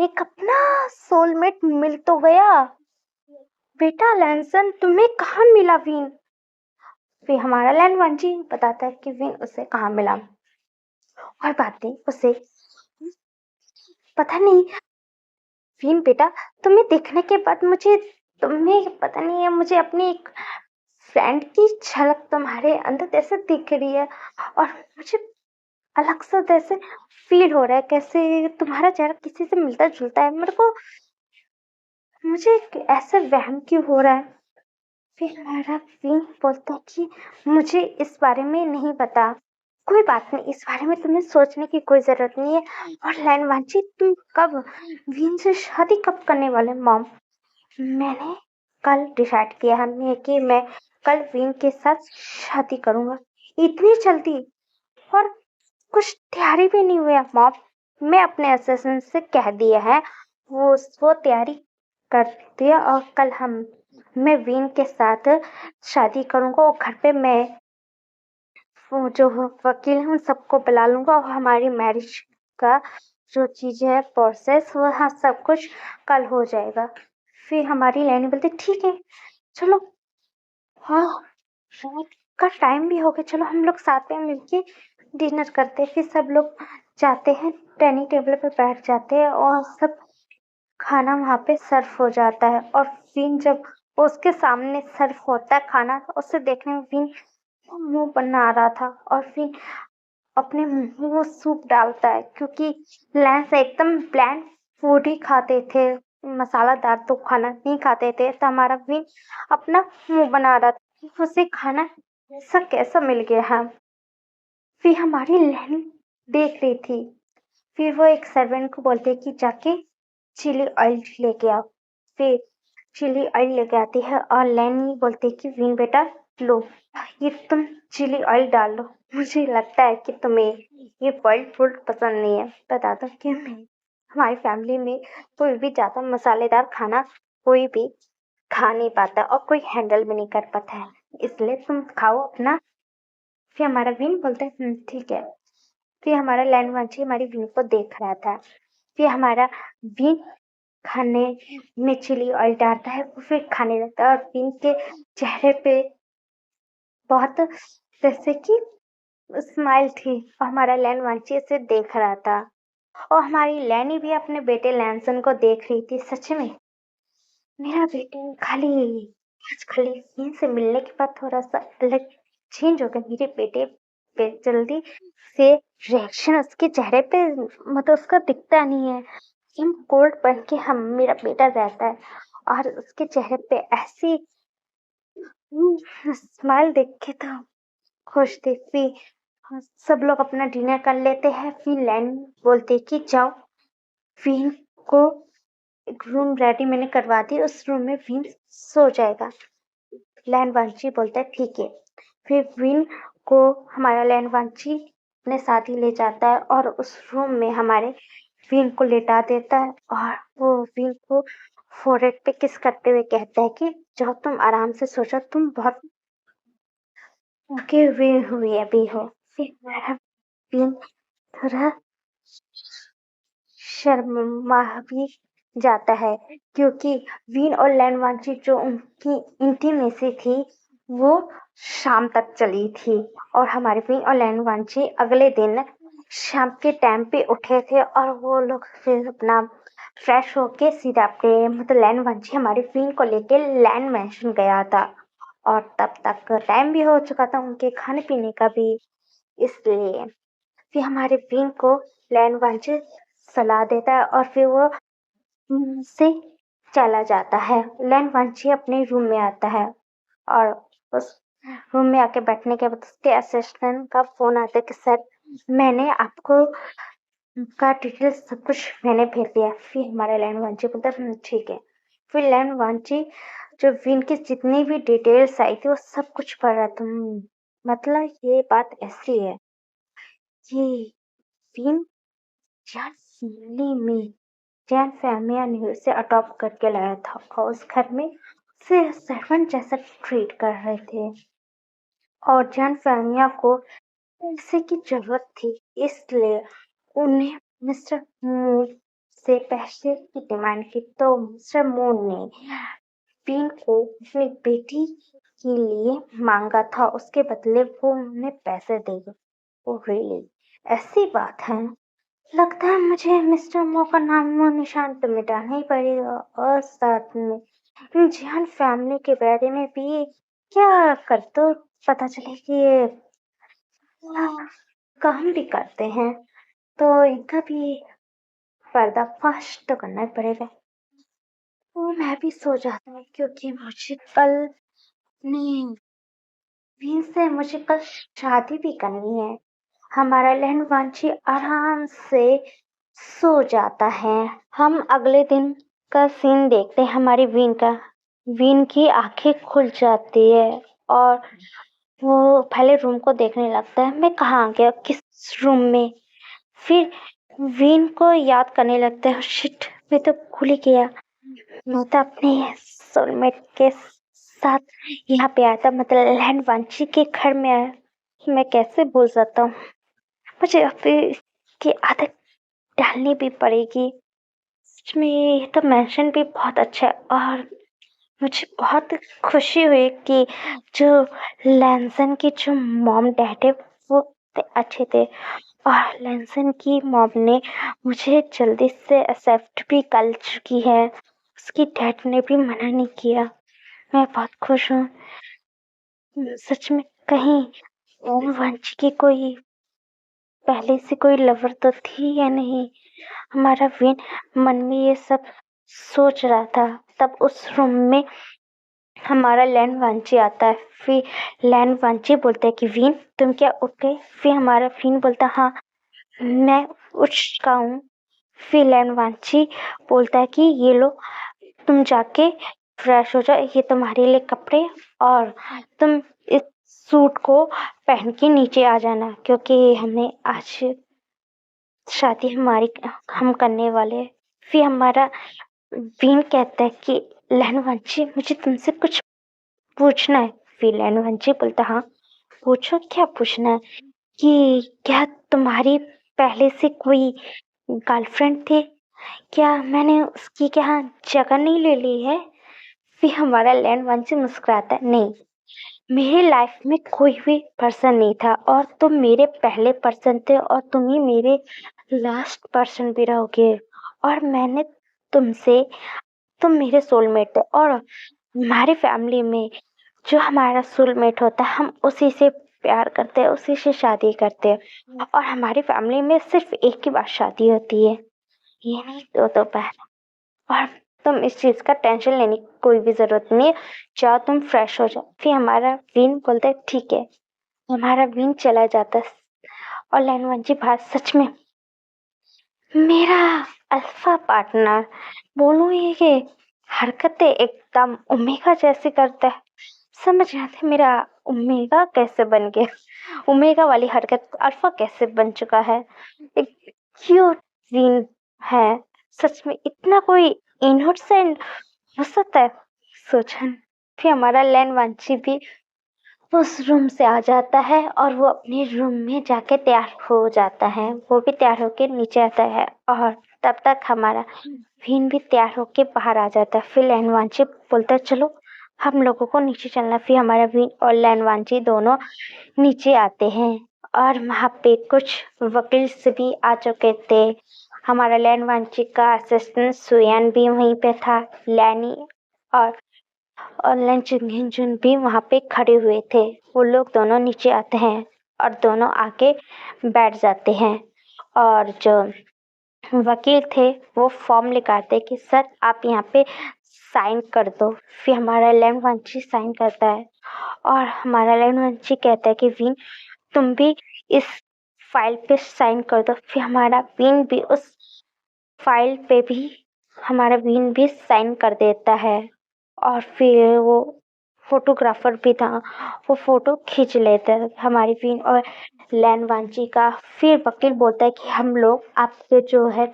एक अपना सोलमेट मिल तो गया। बेटा लैंसन तुम्हें कहाँ मिला वीन? फिर हमारा लैनवांची बताता है कि वीन उसे कहाँ मिला और बातें उसे पता नहीं। वीन बेटा तुम्हें देखने के बाद मुझे तुम्हें पता नहीं है, मुझे अपनी एक फ्रेंड की झलक तुम्हारे अंदर जैसे दिख रही है और मुझे अलग सा जैसे फील हो रहा है, कैसे तुम्हारा चेहरा किसी से मिलता जुलता है मेरे को। मुझे ऐसे वहम क्यों हो रहा है? फिर हमारा वीन बोलता है कि मुझे इस बारे में नहीं पता। कोई बात नहीं, इस बारे में तुम्हें सोचने की कोई जरूरत नहीं है। और लैनवांची तुम कब वीन से शादी कब करने वाले मॉम? मैंने कल डिसाइड किया हमने कि मैं कल वीन के साथ शादी करूंगा। इतनी जल्दी? और कुछ तैयारी भी नहीं हुआ मॉम। मैं अपने असिस्टेंट से कह दिया है, वो तैयारी कर दिया और कल मैं वीन के साथ शादी करूंगा और घर पे मैं वो जो वकील है उन सबको बुला लूंगा और हमारी मैरिज का जो चीज है प्रोसेस वो हाँ सब कुछ कल हो जाएगा। फिर हमारी लैनी बोलती ठीक है चलो। हाँ रात का टाइम भी हो गया, चलो हम लोग साथ में मिलके डिनर करते हैं। फिर सब लोग जाते हैं, डाइनिंग टेबल पर बैठ जाते हैं और सब खाना वहाँ पे सर्व हो जाता है। और फिर जब उसके सामने सर्व होता है खाना तो उसे देखने में फिर मुंह बना रहा था और फिर अपने मुंह में वो सूप डालता है क्योंकि लैंस एकदम ब्लैंड फूड ही खाते थे, मसालादार तो खाना नहीं खाते थे। तो हमारा भी अपना मुंह बना रहा था, उसे खाना ऐसा कैसा मिल गया है। फिर हमारी लैन देख रही थी। फिर वो एक सर्वेंट को बोलते कि जाके चिली ऑयल लेके आओ। फिर चिली ऑयल लेके आती है और लैनी बोलती कि वीन बेटा लो ये तुम चिली ऑयल डाल लो। मुझे लगता है कि तुम्हें ये बॉइल्ड फूड पसंद नहीं है। बता दो कि हमारी फैमिली में कोई भी ज्यादा मसालेदार खाना कोई भी खा नहीं पाता और कोई हैंडल भी नहीं कर पाता है, इसलिए तुम खाओ अपना। फिर हमारा वीन बोलता है ठीक है। फिर हमारा लैंडवांची हमारी वीन को देख रहा था। फिर हमारा वीन खाने में चिली ऑयल डालता है, वो फिर खाने लगता है और वीन के चेहरे पे बहुत जैसे कि स्माइल थी और हमारा लैंडवांची इसे देख रहा था। और हमारी लैनी भी अपने बेटे लैंसन को देख रही थी। सच में मेरा बेटे खाली वीन से मिलने के बाद थोड़ा सा अलग चेंज हो गया। मेरे बेटे पे जल्दी से रिएक्शन उसके चेहरे पे मतलब उसका दिखता नहीं है। हम कोल्ड बन के हम मेरा बेटा रहता है और उसके चेहरे पे ऐसी स्माइल देख के तो खुश थी। फिर सब लोग अपना डिनर कर लेते हैं। फिर लैन बोलते कि जाओ फिन को एक रूम रेडी मैंने करवा दी, उस रूम में फिन सो जाएगा। लैनवांची बोलता है ठीक है। फिर विन को हमारा लैनवांची अपने साथ ही ले जाता है और उस रूम में हमारे विन को लेटा देता है और वो विन को फोrehead पे किस करते हुए कहता है कि जाओ तुम आराम से सो जाओ, तुम बहुत थके हुए अभी हो। फिर हमारा विन थोड़ा शर्मा भी जाता है क्योंकि विन और लैनवांची जो उनकी इंटीमेसी थी वो शाम तक चली थी। और हमारे विन और लैनवांची अगले दिन शाम के टाइम पे उठे थे और वो लोग फिर अपना फ्रेश होके सीधा अपने मतलब लैनवांची हमारे विन को लेके लैंड मैंशन गया था और तब तक टाइम भी हो चुका था उनके खाने पीने का भी, इसलिए फिर हमारे विन को लैनवांची सलाह देता है और फिर वो से चला जाता है। लैनवांची अपने रूम में आता है और उस रूम में आके बैठने के बाद उसके असिस्टेंट का फोन आता है कि सर मैंने आपको का डिटेल्स सब कुछ मैंने भेज दिया। फिर हमारा लैनवांची बोलता है ठीक है। फिर लैनवांची जो विन की जितनी भी डिटेल्स आई थी वो सब कुछ पढ़ रहा था। मतलब ये बात ऐसी है कि विन यार फैमिली में जैन फैमिली ने उसे अडॉप्ट करके लाया था और उस घर में से सर्वेंट जैसा ट्रीट कर रहे थे और जान फहमिया को पैसे की जरूरत थी, इसलिए उन्हें मिस्टर मून से पैसे की डिमांड की। तो मिस्टर मून ने बीन को अपनी बेटी के लिए मांगा था, उसके बदले वो उन्हें पैसे देगा। ओ रियली, ऐसी बात है। लगता है मुझे मिस्टर मो का नामो निशान तो मिटाना ही पड़ेगा, और साथ में इन जियान फैमिली के बारे में भी क्या कर तो पता चले कि ये काम भी करते हैं, तो इनका भी पर्दाफाश तो करना ही पड़ेगा। तो मैं भी सो जाता हूँ, क्योंकि मुझे कल नहीं भी से मुझे कल शादी भी करनी है। हमारा लहन वांची आराम से सो जाता है। हम अगले दिन का सीन देखते हैं हमारी वीन का। वीन की आंखें खुल जाती है और वो पहले रूम को देखने लगता है, मैं कहाँ गया, किस रूम में। फिर वीन को याद करने लगता है, शिट, मैं तो भूल ही गया, मैं तो अपने सोलमेट के साथ यहाँ पे आया था, मतलब लहन वांची के घर में आया। मैं कैसे भूल सकता हूँ, मुझे अभी की आदत डालनी भी पड़ेगी। सच में ये तो मेंशन भी बहुत अच्छा है, और मुझे बहुत खुशी हुई कि जो लैंसन की जो मॉम डैड है वो अच्छे थे, और लैंसन की मॉम ने मुझे जल्दी से एक्सेप्ट भी कर चुकी है। उसकी डैड ने भी मना नहीं किया। मैं बहुत खुश हूँ। सच में कहीं ओम वंश की कोई पहले से कोई लवर तो थी या नहीं। हमारा विन मन में ये सब सोच रहा था। तब उस रूम में हमारा लैंड वांची आता है। फिर लैंड वांची बोलता है कि विन तुम क्या उठ गए। फिर हमारा विन बोलता हाँ मैं उठ चुका हूँ। फिर लैंड वांची बोलता है कि ये लो तुम जाके फ्रेश हो जाओ, ये तुम्हारे लिए कपड़े, और तुम इस सूट को पहन के नीचे आ जाना, क्योंकि हमें आज शादी हमारी हम करने वाले हैं। फिर हमारा बीन कहता है कि लहनवंशी मुझे तुमसे कुछ पूछना है। फिर लहनवंशी बोलता हाँ पूछो, क्या पूछना है। कि क्या तुम्हारी पहले से कोई गर्लफ्रेंड थी, क्या मैंने उसकी क्या जगह नहीं ले ली है। फिर हमारा लहनवंशी मुस्कुराता है, नहीं, मेरी लाइफ में कोई भी पर्सन नहीं था, और तुम मेरे पहले पर्सन थे, और तुम ही मेरे लास्ट पर्सन भी रहोगे। और मैंने तुमसे तुम मेरे सोलमेट थे, और हमारी फैमिली में जो हमारा सोलमेट होता है हम उसी से प्यार करते हैं, उसी से शादी करते हैं, और हमारी फैमिली में सिर्फ एक ही बार शादी होती है, ये नहीं दो बार। और तुम इस चीज का टेंशन लेने की कोई भी जरूरत नहीं है, जाओ तुम फ्रेश हो जाओ। फिर हमारा विन बोलता है ठीक है। हमारा विन चला जाता है, और लैनवंजी बात सच में मेरा अल्फा पार्टनर बोलूं, ये हरकतें एकदम ओमेगा जैसी करता है। समझ नहीं आती मेरा ओमेगा कैसे बन गया, ओमेगा वाली हरकत अल्फा कैसे बन चुका है। एक क्यूट सीन है, सच में इतना कोई इनोसेंट हो सकता है, सोचन। फिर हमारा लैन वांची भी उस रूम से आ जाता है, और वो अपने रूम में जाके तैयार हो जाता है। वो भी तैयार होके नीचे आता है, और तब तक हमारा भीन भी तैयार होके बाहर आ जाता है। फिर लैनवांची बोलता है चलो हम लोगों को नीचे चलना। फिर हमारा भीन और लैनवांची दोनों नीचे आते हैं, और वहाँ पे कुछ वकील से भी आ चुके थे। हमारा लैनवांची का असिस्टेंट सुयान भी वहीं पे था, लैनी और ऑनलाइन जुन भी वहाँ पे खड़े हुए थे। वो लोग दोनों नीचे आते हैं, और दोनों आके बैठ जाते हैं, और जो वकील थे वो फॉर्म लिखाते कि सर आप यहाँ पे साइन कर दो। फिर हमारा लैंडवंशी साइन करता है, और हमारा लैंडवंशी कहता है कि विन तुम भी इस फाइल पे साइन कर दो। फिर हमारा विन भी उस फाइल पे भी हमारा विन भी साइन कर देता है, और फिर वो फोटोग्राफर भी था, वो फोटो खींच लेता है हमारी विन और लैन वांची का। फिर वकील बोलता है कि हम लोग आपके जो है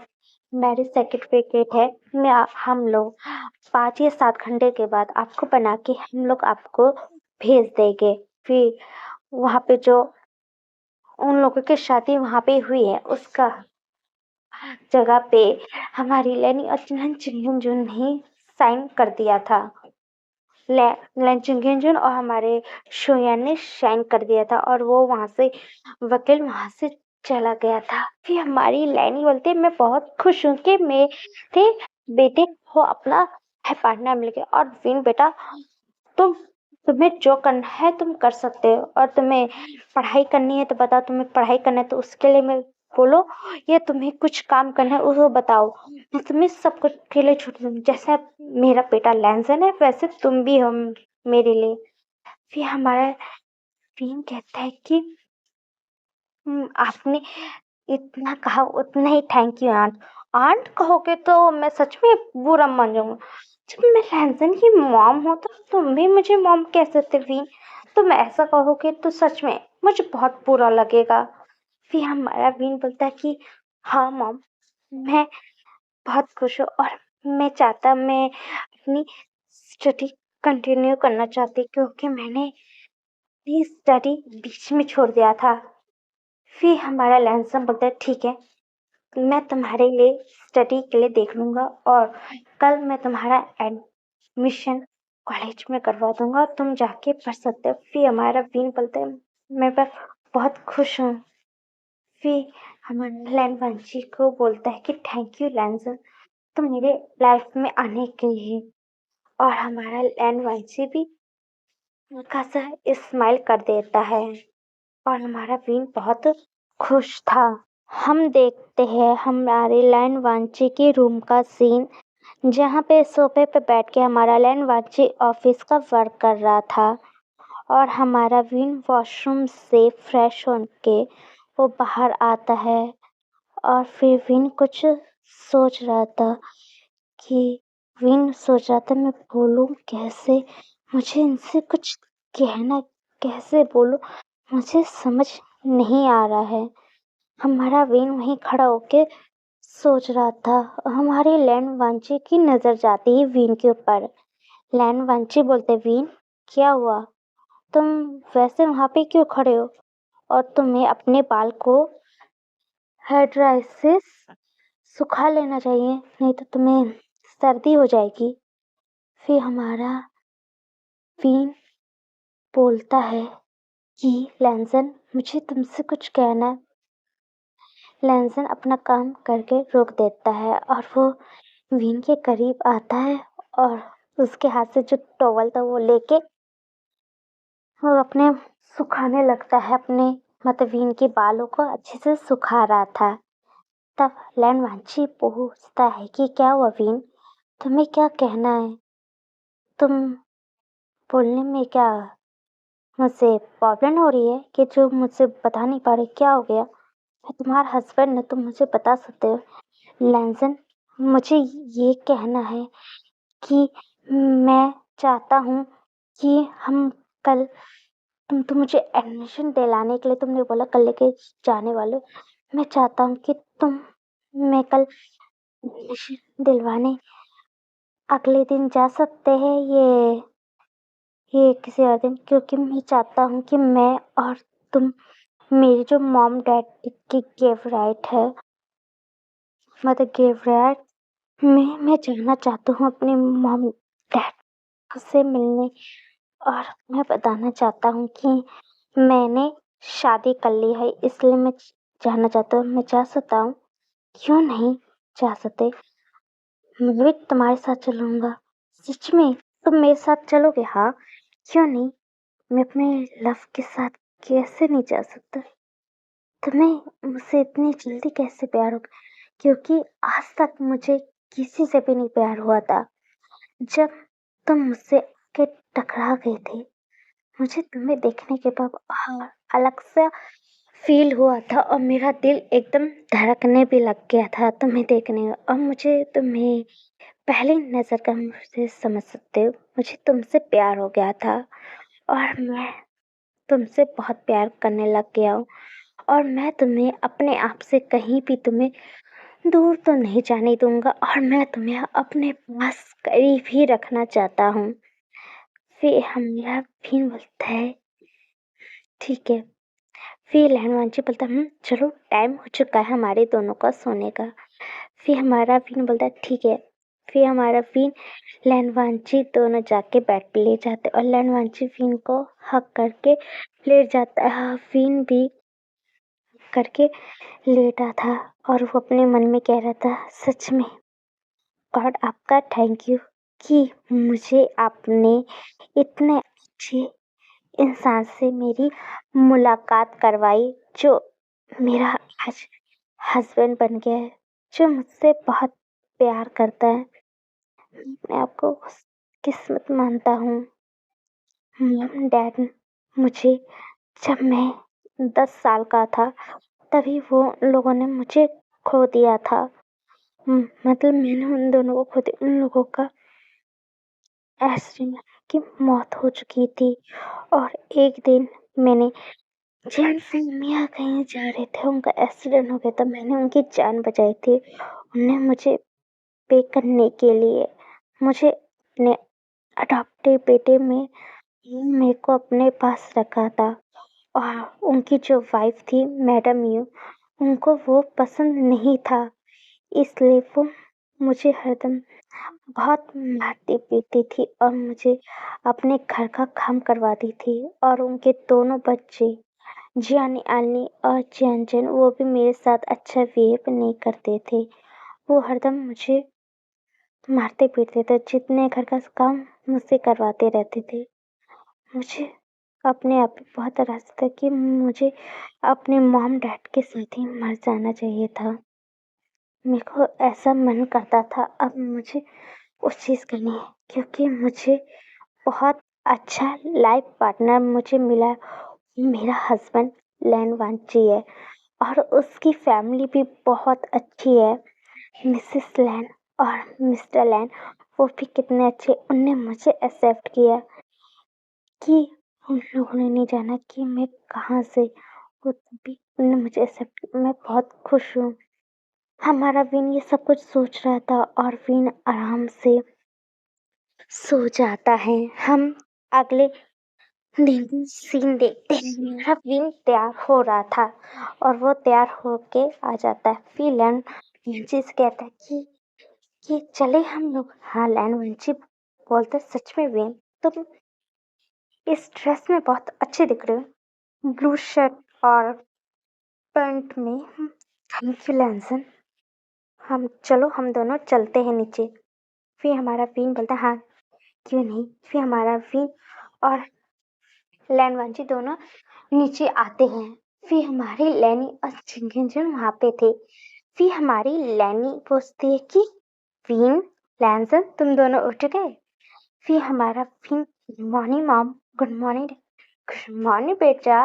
मैरिज सर्टिफिकेट है। हम लोग 5 या 7 घंटे के बाद आपको बना के हम लोग आपको भेज देंगे। फिर वहाँ पे जो उन लोगों की शादी वहाँ पे हुई है उसका जगह पे हमारी लेनी और चिन्हन ने साइन कर दिया था। लेंचुंगेंजुन और हमारे शोयान ने साइन कर दिया था और वो वहां से वकील वहां से चला गया था। फिर हमारी लैनी बोलती मैं बहुत खुश हूँ कि मेरे बेटे को अपना है पार्टनर मिल गया। और विन बेटा, तुम तुम्हें जो करना है तुम कर सकते हो और तुम्हें पढ़ाई करनी है तो बताओ। तुम्हें पढ़ाई करना है तो उसके लिए मैं बोलो, या तुम्हें कुछ काम करना है वो बताओ। मैं तुम्हें सब कुछ के लिए छूट दूंगी। जैसा मेरा बेटा लैंसन है वैसे तुम भी हो मेरे लिए। फिर हमारा टीम कहता है कि आपने इतना कहा उतना ही थैंक यू आंट। आंट कहोगे तो मैं सच में बुरा मान जाऊंगा। जब मैं लैंसन की मॉम हूं तो तुम भी मुझे मॉम कह सकते वीन। तुम ऐसा कहोगे तो सच में मुझे बहुत बुरा लगेगा। फिर हमारा वीन बोलता है कि हाँ मॉम, मैं बहुत खुश हूँ और मैं अपनी स्टडी कंटिन्यू करना चाहती क्योंकि मैंने ये स्टडी बीच में छोड़ दिया था। फिर हमारा लैंसम बोलता है ठीक है, मैं तुम्हारे लिए स्टडी के लिए देख लूंगा और कल मैं तुम्हारा एडमिशन कॉलेज में करवा दूंगा और तुम जाके पढ़ सकते हो। फिर हमारा वीन बोलता है मैं बस बहुत खुश हूँ। फिर हमारा लैन वंशी को बोलता है कि थैंक यू लैंसन, तुम मेरे लाइफ में आने के लिए। और हमारा लैन वंशी भी हल्का सा स्माइल कर देता है और हमारा विन बहुत खुश था। हम देखते हैं हमारे लैन वांची के रूम का सीन, जहाँ पे सोफे पे बैठ के हमारा लैन वांची ऑफिस का वर्क कर रहा था और हमारा विन वॉशरूम से फ्रेश होके वो बाहर आता है। और फिर विन कुछ सोच रहा था कि विन सोच रहा था मैं बोलूं कैसे, मुझे इनसे कुछ कहना कैसे बोलूं, मुझे समझ नहीं आ रहा है। हमारा विन वहीं खड़ा होके सोच रहा था। हमारी लैंड वांची की नजर जाती है विन के ऊपर। लैंड वांची बोलते विन क्या हुआ, तुम वैसे वहां पे क्यों खड़े हो और तुम्हें अपने बाल को हेयर ड्राई से सुखा लेना चाहिए, नहीं तो तुम्हें सर्दी हो जाएगी। फिर हमारा विन बोलता है कि लैंसन मुझे तुमसे कुछ कहना है। लैंसन अपना काम करके रोक देता है और वो विन के करीब आता है और उसके हाथ से जो टॉवल था वो लेके वो अपने सुखाने लगता है। अपने मतलब विन के बालों को अच्छे से सुखा रहा था। तब लैन वांची पूछता है कि क्या हुआ विन, तुम्हें क्या कहना है, तुम बोलने में क्या मुझसे प्रॉब्लम हो रही है कि जो मुझसे बता नहीं पा रहे, क्या हो गया। मैं तुम्हारा हस्बैंड है, तुम मुझे बता सकते हो। लैंसन मुझे ये कहना है कि मैं चाहता हूँ कि हम कल तो मुझे एडमिशन दिलाने के लिए तुमने बोला कल लेके जाने वाले हो। मैं चाहता हूँ कि मैं कल एडमिशन दिलवाने अगले दिन जा सकते हैं, ये किसी और दिन, क्योंकि मैं चाहता हूँ कि मैं और तुम मेरी जो मॉम डैड की गिफ्ट राइट है मतलब गिफ्ट राइट मैं जाना चाहता हूँ अपने मॉम डैड से मिलने। और मैं बताना चाहता हूँ कि मैंने शादी कर ली है, इसलिए मैं जाना चाहता हूँ। मैं जा सकता हूँ? क्यों नहीं जा सकते, मैं भी तुम्हारे साथ चलूंगा। सच में तुम मेरे साथ चलोगे? हाँ, क्यों नहीं, मैं अपने लव के साथ कैसे नहीं जा सकता। तुम्हें मुझसे इतनी जल्दी कैसे प्यार हो गया? क्योंकि आज तक मुझे किसी से भी नहीं प्यार हुआ था। जब तुम मुझसे के टकरा गए थे, मुझे तुम्हें देखने के बाद अलग सा फील हुआ था और मेरा दिल एकदम धड़कने भी लग गया था तुम्हें देखने में। और मुझे तुम्हें पहली नजर का मुझे समझ सकते हो, मुझे तुमसे प्यार हो गया था और मैं तुमसे बहुत प्यार करने लग गया हूँ। और मैं तुम्हें अपने आप से कहीं भी तुम्हें दूर तो नहीं जाने दूंगा और मैं तुम्हें अपने पास करीब ही रखना चाहता हूँ। फिर हमारा फिन बोलता है ठीक है। फिर लहनवांची बोलता चलो टाइम हो चुका है हमारे दोनों का सोने का। फिर हमारा फिन बोलता है ठीक है। फिर हमारा फिन लहनवांची दोनों जाके बेड पे ले जाते और लहनवांची फिन को हक करके लेट जाता है। फिन भी करके लेटा था और वो अपने मन में कह रहा था सच में गॉड आपका थैंक यू कि मुझे आपने इतने अच्छे इंसान से मेरी मुलाकात करवाई जो मेरा आज हस्बैंड बन गया है, जो मुझसे बहुत प्यार करता है। मैं आपको किस्मत मानता हूँ। मॉम डैड मुझे जब मैं 10 साल का था तभी वो लोगों ने मुझे खो दिया था। मतलब मैंने उन दोनों को खो दिया। उन लोगों का एक्सीडेंट की मौत हो चुकी थी और एक दिन मैंने जैन सिंह मियाँ कहीं जा रहे थे, उनका एक्सीडेंट हो गया था। मैंने उनकी जान बचाई थी। उन्हें मुझे पे करने के लिए मुझे अपने अडॉप्टिव बेटे में मेरे को अपने पास रखा था और उनकी जो वाइफ थी मैडम यू, उनको वो पसंद नहीं था, इसलिए वो मुझे हरदम बहुत मारती पीटती थी और मुझे अपने घर का काम करवाती थी। और उनके दोनों बच्चे जियानी आनी और जियांजन वो भी मेरे साथ अच्छा बिहेव नहीं करते थे। वो हरदम मुझे मारते पीटते थे, जितने घर का काम मुझसे करवाते रहते थे। मुझे अपने आप पे बहुत तरस था कि मुझे अपने मॉम डैड के साथ ही मर जाना चाहिए था। मेरे को ऐसा मन करता था अब मुझे उस चीज़ करनी है क्योंकि मुझे बहुत अच्छा लाइफ पार्टनर मुझे मिला। मेरा हस्बैंड लैन वांची है और उसकी फैमिली भी बहुत अच्छी है। मिसेस लैन और मिस्टर लैन वो भी कितने अच्छे। उनने मुझे एक्सेप्ट किया कि उन लोगों ने नहीं जाना कि मैं कहाँ से हूँ, भी उन्होंने मुझे एक्सेप्ट किया। मैं बहुत खुश हूँ। हमारा विन ये सब कुछ सोच रहा था और विन आराम से सो जाता है। हम अगले दिन सीन देखते हैं। मेरा विन तैयार हो रहा था और वो तैयार होके आ जाता है। फिर लैन वंची से कहता है कि चले हम लोग। हाँ, लैन वंची बोलते सच में विन तुम इस ड्रेस में बहुत अच्छे दिख रहे हो, ब्लू शर्ट और पैंट में। Thank you Lanson. हम दोनों चलते हैं नीचे। फिर हमारा विन बोलता है हाँ क्यों नहीं। फिर हमारा विन और लैनवांची दोनों नीचे आते हैं। फिर हमारी लैनी और चिंगेंजन वहाँ पे थे। फिर हमारी लैनी पूछती है कि विन लैंसन तुम दोनों उठ गए। फिर हमारा win good morning mom. Good morning बेटा।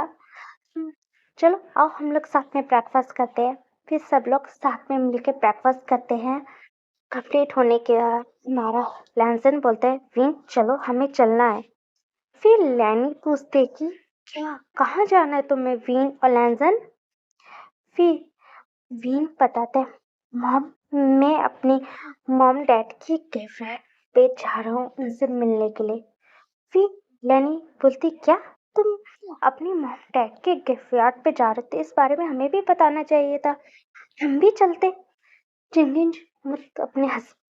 चलो आओ हम लोग साथ में ब्रेकफास्ट करते हैं। फिर सब लोग साथ में मिलकर ब्रेकफास्ट करते हैं। कंप्लीट होने के बाद हमारा लैंसन बोलता है विन चलो हमें चलना है। फिर लैनी पूछते कि क्या कहाँ जाना है तुम्हें विन और लैंसन। फिर विन बताता है मॉम मैं अपनी मॉम डैड की कैफे पे जा रहा हूँ उनसे मिलने के लिए। फिर लैनी बोलती क्या तुम अपनी मॉम डैड के गिफ्ट पे जा रहे थे, इस बारे में हमें भी बताना चाहिए था, हम भी चलते। चिंगिन अपने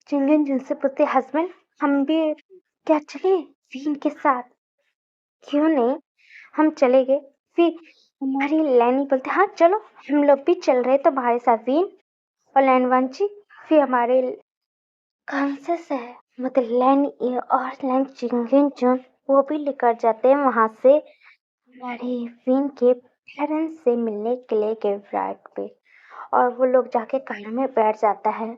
चिंगिन जिनसे पूछते हस्बैंड हम भी क्या चले विन के साथ। क्यों नहीं हम चले गए। फिर हमारी लैनी बोलते हाँ चलो हम लोग भी चल रहे तुम्हारे साथ विन और लैनवांची। फिर हमारे कांसेस है मतलब लैनी और लैन चिंगिन जो वो भी लेकर जाते हैं वहां से हमारे विन के पेरेंट्स से मिलने के लिए गिफ्ट पे। और वो लोग जाके कार में बैठ जाता है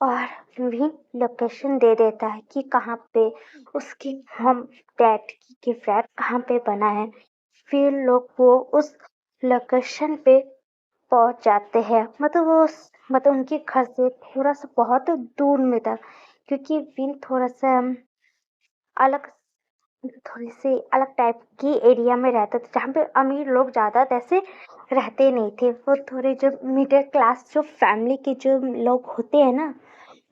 और भी लोकेशन दे देता है कि कहाँ पे उसकी हम डैड की फ्लैट कहाँ पे बना है। फिर लोग वो उस लोकेशन पे पहुंच जाते हैं। मतलब मतलब उनके घर से थोड़ा सा बहुत दूर में था क्योंकि विन थोड़ा सा अलग थोड़ी-सी अलग टाइप की एरिया में रहते थे, जहाँ पे अमीर लोग ज़्यादा ऐसे रहते नहीं थे। वो थोड़े जो मिडल क्लास जो फैमिली के जो लोग होते हैं ना,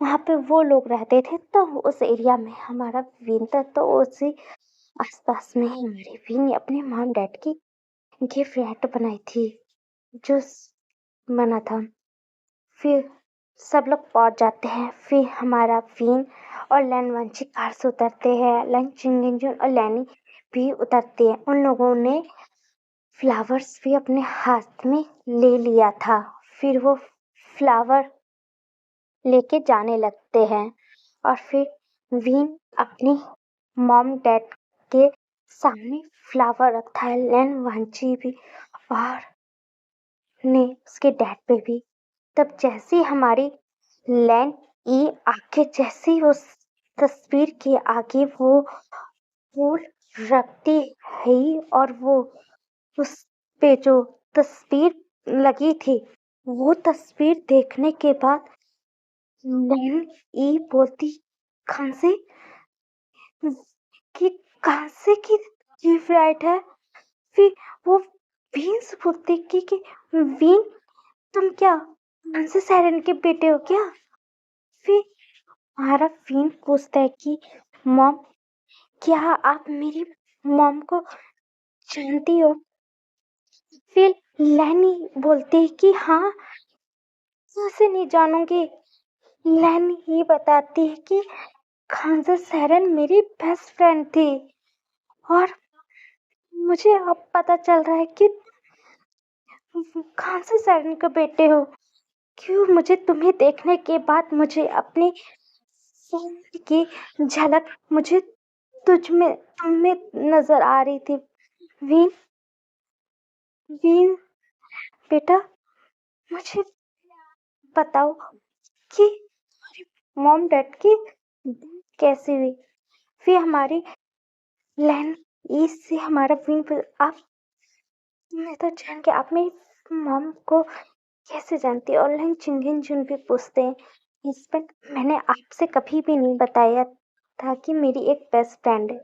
वहाँ पे वो लोग रहते थे। तो उस एरिया में हमारा विन था, तो उसी आस-पास में ही हमारे विन ने अपने मॉम-डैड की गिफ्ट रैक बनाई थी, जो स बना था। फिर सब लोग पहुंच जाते हैं। फिर हमारा विन और लैन वंशी कार से उतरते हैं। लन चिंगेंजुन और लैनी भी उतरते हैं। उन लोगों ने फ्लावर्स भी अपने हाथ में ले लिया था। फिर वो फ्लावर लेके जाने लगते हैं और फिर विन अपनी मॉम डैड के सामने फ्लावर रखता है। लैन वांची भी और ने उसके डैड पे भी। तब जैसे ही हमारी लैन ई आके जैसे ही उस तस्वीर के आगे वो फूल रखती है और वो उस पे जो तस्वीर लगी थी, वो तस्वीर देखने के बाद लैन ई बोलती कहाँ से कि कहाँ से कि ये फ्लाइट है। फिर वो वीन से बोलते कि वीन तुम क्या फ्रांसिस सायरन के बेटे हो क्या? फिर हमारा वीन पूछता है कि मॉम क्या आप मेरी मॉम को जानती हो? फिर लैनी बोलती है कि हाँ, कैसे नहीं जानूंगी। लैनी ये बताती है कि फ्रांसिस सायरन मेरी बेस्ट फ्रेंड थी और मुझे अब पता चल रहा है कि फ्रांसिस सायरन के बेटे हो। क्यों मुझे तुम्हें देखने के बाद मुझे अपनी सोल की झलक मुझे तुझ में तुम में नजर आ रही थी। वीन वीन बेटा मुझे बताओ कि मॉम डैड की कैसी हुई। फिर हमारी लैन ईस्ट से हमारा वीन आप मैं तो जान के आप मेरी मॉम को कैसे जानती है। और लैन चिंगिन जुन भी पूछते हैं हस्बैंड मैंने आपसे कभी भी नहीं बताया था कि मेरी एक बेस्ट फ्रेंड है।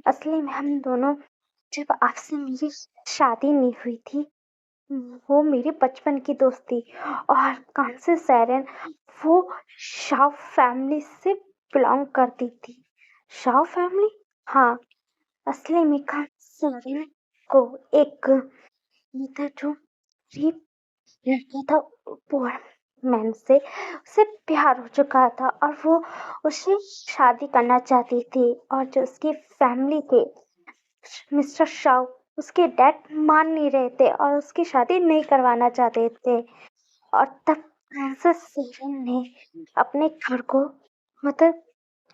असली में हम दोनों जब आपसे मेरी शादी नहीं हुई थी, वो मेरी बचपन की दोस्त थी। और कांसे सैरन वो शाह फैमिली से बिलोंग करती थी। शाह फैमिली? हाँ, असली में कांसे सैरन को एक ये था जो गरीब लड़का था, पुअर मैन से उसे प्यार हो चुका था और वो उससे शादी करना चाहती थी। और जो उसकी फैमिली थे मिस्टर शाव उसके डैड मान नहीं रहे थे और उसकी शादी नहीं करवाना चाहते थे। और तब प्रिंसेस सेरेन ने अपने घर को मतलब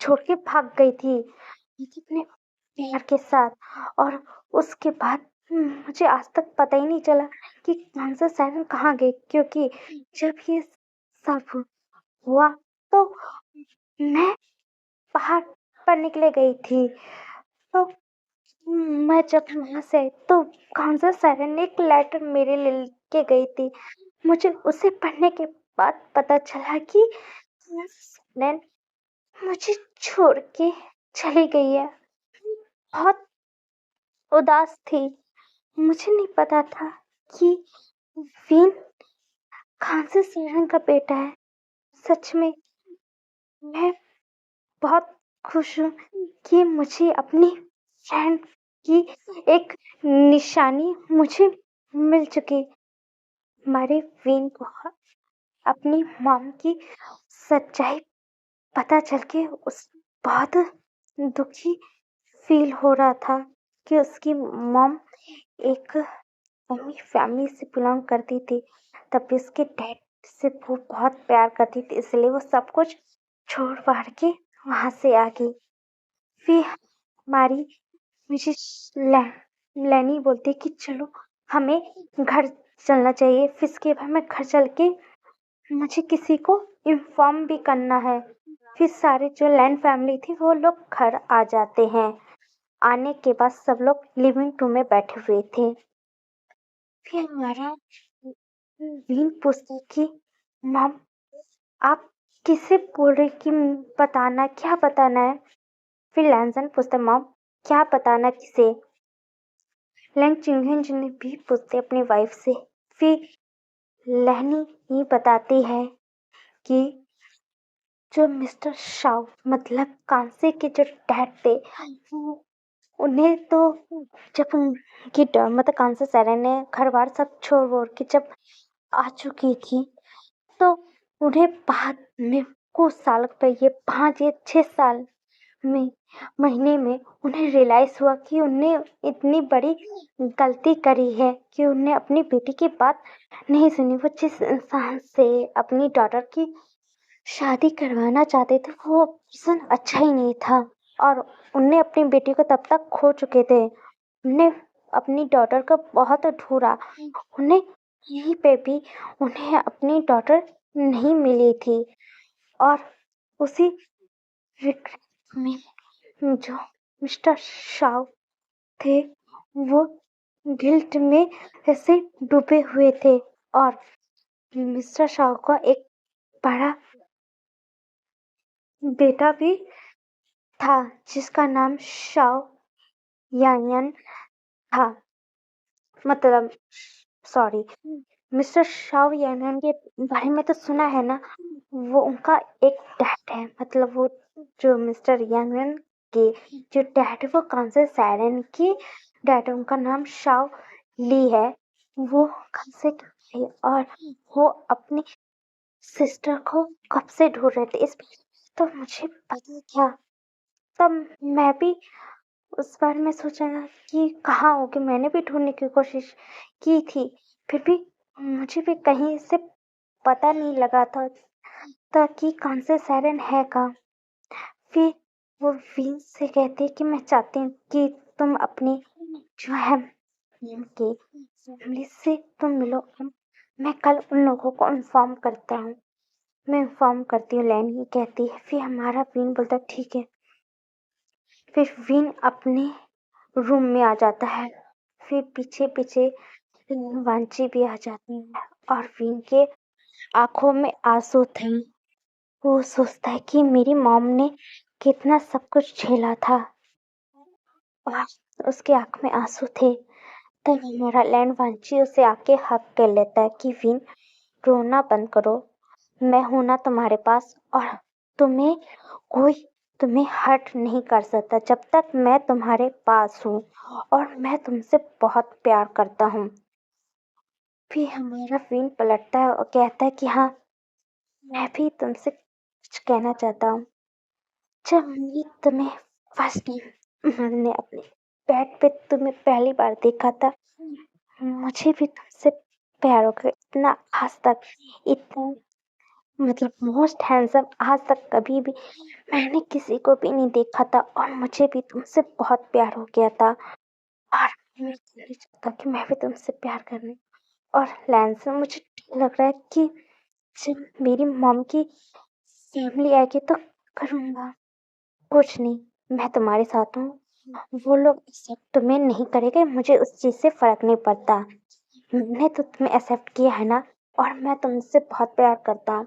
छोड़ के भाग गई थी अपने प्यार के साथ। और उसके बाद मुझे आज तक पता ही नहीं चला कि प्रिंसेस सेरेन कहाँ गई, क्योंकि जब ये सब हुआ तो मैं बाहर पढ़ने के लिए गई थी। तो मैं जब वहाँ से आई तो काउंसलर सायरन ने एक लेटर मेरे लिए लेके गई थी। मुझे उसे पढ़ने के बाद पता चला कि सायरन मुझे छोड़ के चली गई है। बहुत उदास थी। मुझे नहीं पता था कि विन काउंसलर सायरन का बेटा है। सच में मैं बहुत खुश हूँ कि मुझे अपनी फ्रेंड की एक निशानी मुझे मिल चुकी। हमारे विन को अपनी मॉम की सच्चाई पता चल के उस बहुत दुखी फील हो रहा था कि उसकी मॉम एक अमीर फैमिली से बिलोंग करती थी। तब भी उसके डैड से वो बहुत प्यार करती थी, इसलिए वो सब कुछ छोड़ फाड़ के वहां से आ गई। फिर हमारी मिसेस लैनी बोलती कि चलो हमें घर चलना चाहिए। फिर इसके बाद में घर चल के मुझे किसी को इन्फॉर्म भी करना है। फिर सारे जो लैंड फैमिली थी वो लोग घर आ जाते हैं। आने के बाद सब लोग लिविंग रूम में बैठे हुए थे। फिर हमारा बीन पूछती कि मॉम आप किसे बोल रहे कि बताना क्या बताना है। फिर लैंसन पूछता मॉम क्या बताना किसे। लैंग चिंगहेंज ने भी पूछते अपनी वाइफ से। फिर लहनी ही बताती है कि जो मिस्टर शाओ मतलब कांसे के जो डैड थे, वो उन्हें तो जब उनकी मतलब कांसे सैरन ने घर बार सब छोड़ वोड़ के जब आ चुकी थी, तो उन्हें बाद में कुछ साल पे, ये 5 या 6 साल में महीने में उन्हें रियलाइज हुआ कि उन्हें इतनी बड़ी गलती करी है कि उन्हें अपनी बेटी की बात नहीं सुनी। वो जिस इंसान से अपनी डॉटर की शादी करवाना चाहते थे, वो पर्सन अच्छा ही नहीं था और उन्हें अपनी बेटी को तब तक खो चुके थे। उन्हें अपनी डॉटर को बहुत ढूंढा, उन्हें यहीं पे भी उन्हें अपनी डॉटर नहीं मिली थी। और उसी रिग्रेट में जो मिस्टर शाव थे, वो गिल्ट में ऐसे डूबे हुए थे। और मिस्टर शाव का एक बड़ा बेटा भी था जिसका नाम शाओ यानयन था। मतलब सॉरी, मिस्टर शाओ यानयन के बारे में तो सुना है ना। वो उनका एक डैड है, मतलब वो जो मिस्टर यानयन के जो डैड है वो कांसे सैरन की डैड है। उनका नाम शाओ ली है। वो कांसे के थे और वो अपनी सिस्टर को कब से ढूंढ रहे थे, इस तो मुझे पता था। तब मैं भी उस बारे में सोचा कि कहाँ होगी, मैंने भी ढूंढने की कोशिश की थी, फिर भी मुझे भी कहीं से पता नहीं लगा था कि कौन से सायरन है कहाँ। फिर वो वीन से कहती है कि मैं चाहती हूँ कि तुम अपनी जो है उनकी फैमिली से तुम मिलो। मैं कल उन लोगों को इन्फॉर्म करता हूँ। मैं इन्फॉर्म करती हूँ, लैन ही कहती है। फिर हमारा वीन बोलता है ठीक है। फिर वीन अपने रूम में आ जाता है। फिर पीछे पीछे वांची भी आ जाती है और वीन के आंखों में आंसू थे। वो सोचता है कि मेरी मॉम ने कितना सब कुछ झेला था और उसके आंख में आंसू थे। तब हमारा लैंड वांची उसे आके हक कर लेता है कि वीन रोना बंद करो, मैं हूं ना तुम्हारे पास, और तुम्हें कोई तुम्हें हर्ट नहीं कर सकता जब तक मैं तुम्हारे पास हूँ, और मैं तुमसे बहुत प्यार करता हूँ। फिर हमारा वीन पलटता है और कहता है कि हाँ, मैं भी तुमसे कुछ कहना चाहता हूँ। जब मैंने तुम्हें फर्स्ट टाइम मैंने अपने बेड पे तुम्हें पहली बार देखा था, मुझे भी तुमसे प्यार हो गया। इतना आज तक, इतना मतलब मोस्ट हैंडसम आज तक कभी भी मैंने किसी को भी नहीं देखा था, और मुझे भी तुमसे बहुत प्यार हो गया था। और मैं नहीं चाहता कि मैं भी तुमसे प्यार करने। और लैंसन, मुझे लग रहा है कि जब मेरी मॉम की फैमिली आएगी तो करूँगा। कुछ नहीं, मैं तुम्हारे साथ हूँ। वो लोग एक्सेप्ट तुम्हें नहीं करेंगे, मुझे उस चीज़ से फ़र्क नहीं पड़ता। मैंने तो तुम्हें एक्सेप्ट किया है ना, और मैं तुमसे बहुत प्यार करता हूँ।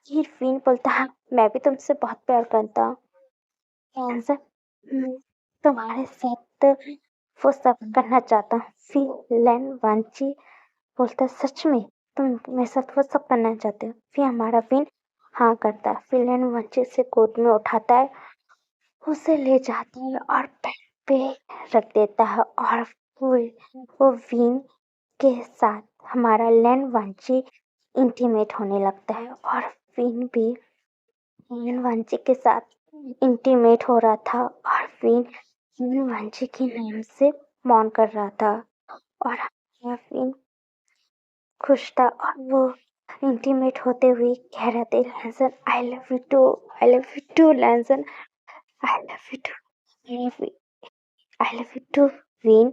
फिर फ़िन बोलता है, मैं भी तुमसे बहुत प्यार करता हूँ। लैंसन, मैं तुम्हारे साथ वो सब करना चाहता हूँ। फिर लैन वांची बोलता है, सच में तुम मेरे साथ वो सब करना चाहते हो? फिर हमारा फ़िन हाँ करता है। फिर लैन वांची उसे गोद में उठाता है, उसे ले जाता है और बेड पे रख देता है। और वो वीन के साथ हमारा लैन वांची इंटीमेट होने लगता है, और वीन भी लैन वांची के साथ इंटीमेट हो रहा था, और वीन लैन वांची के नाम से मौन कर रहा था। और हमारा वीन खुश था, और वो इंटीमेट होते हुए कह रहे थे, Lanson I love you too, I love you too Lanson, I love you too, I love you too Wien.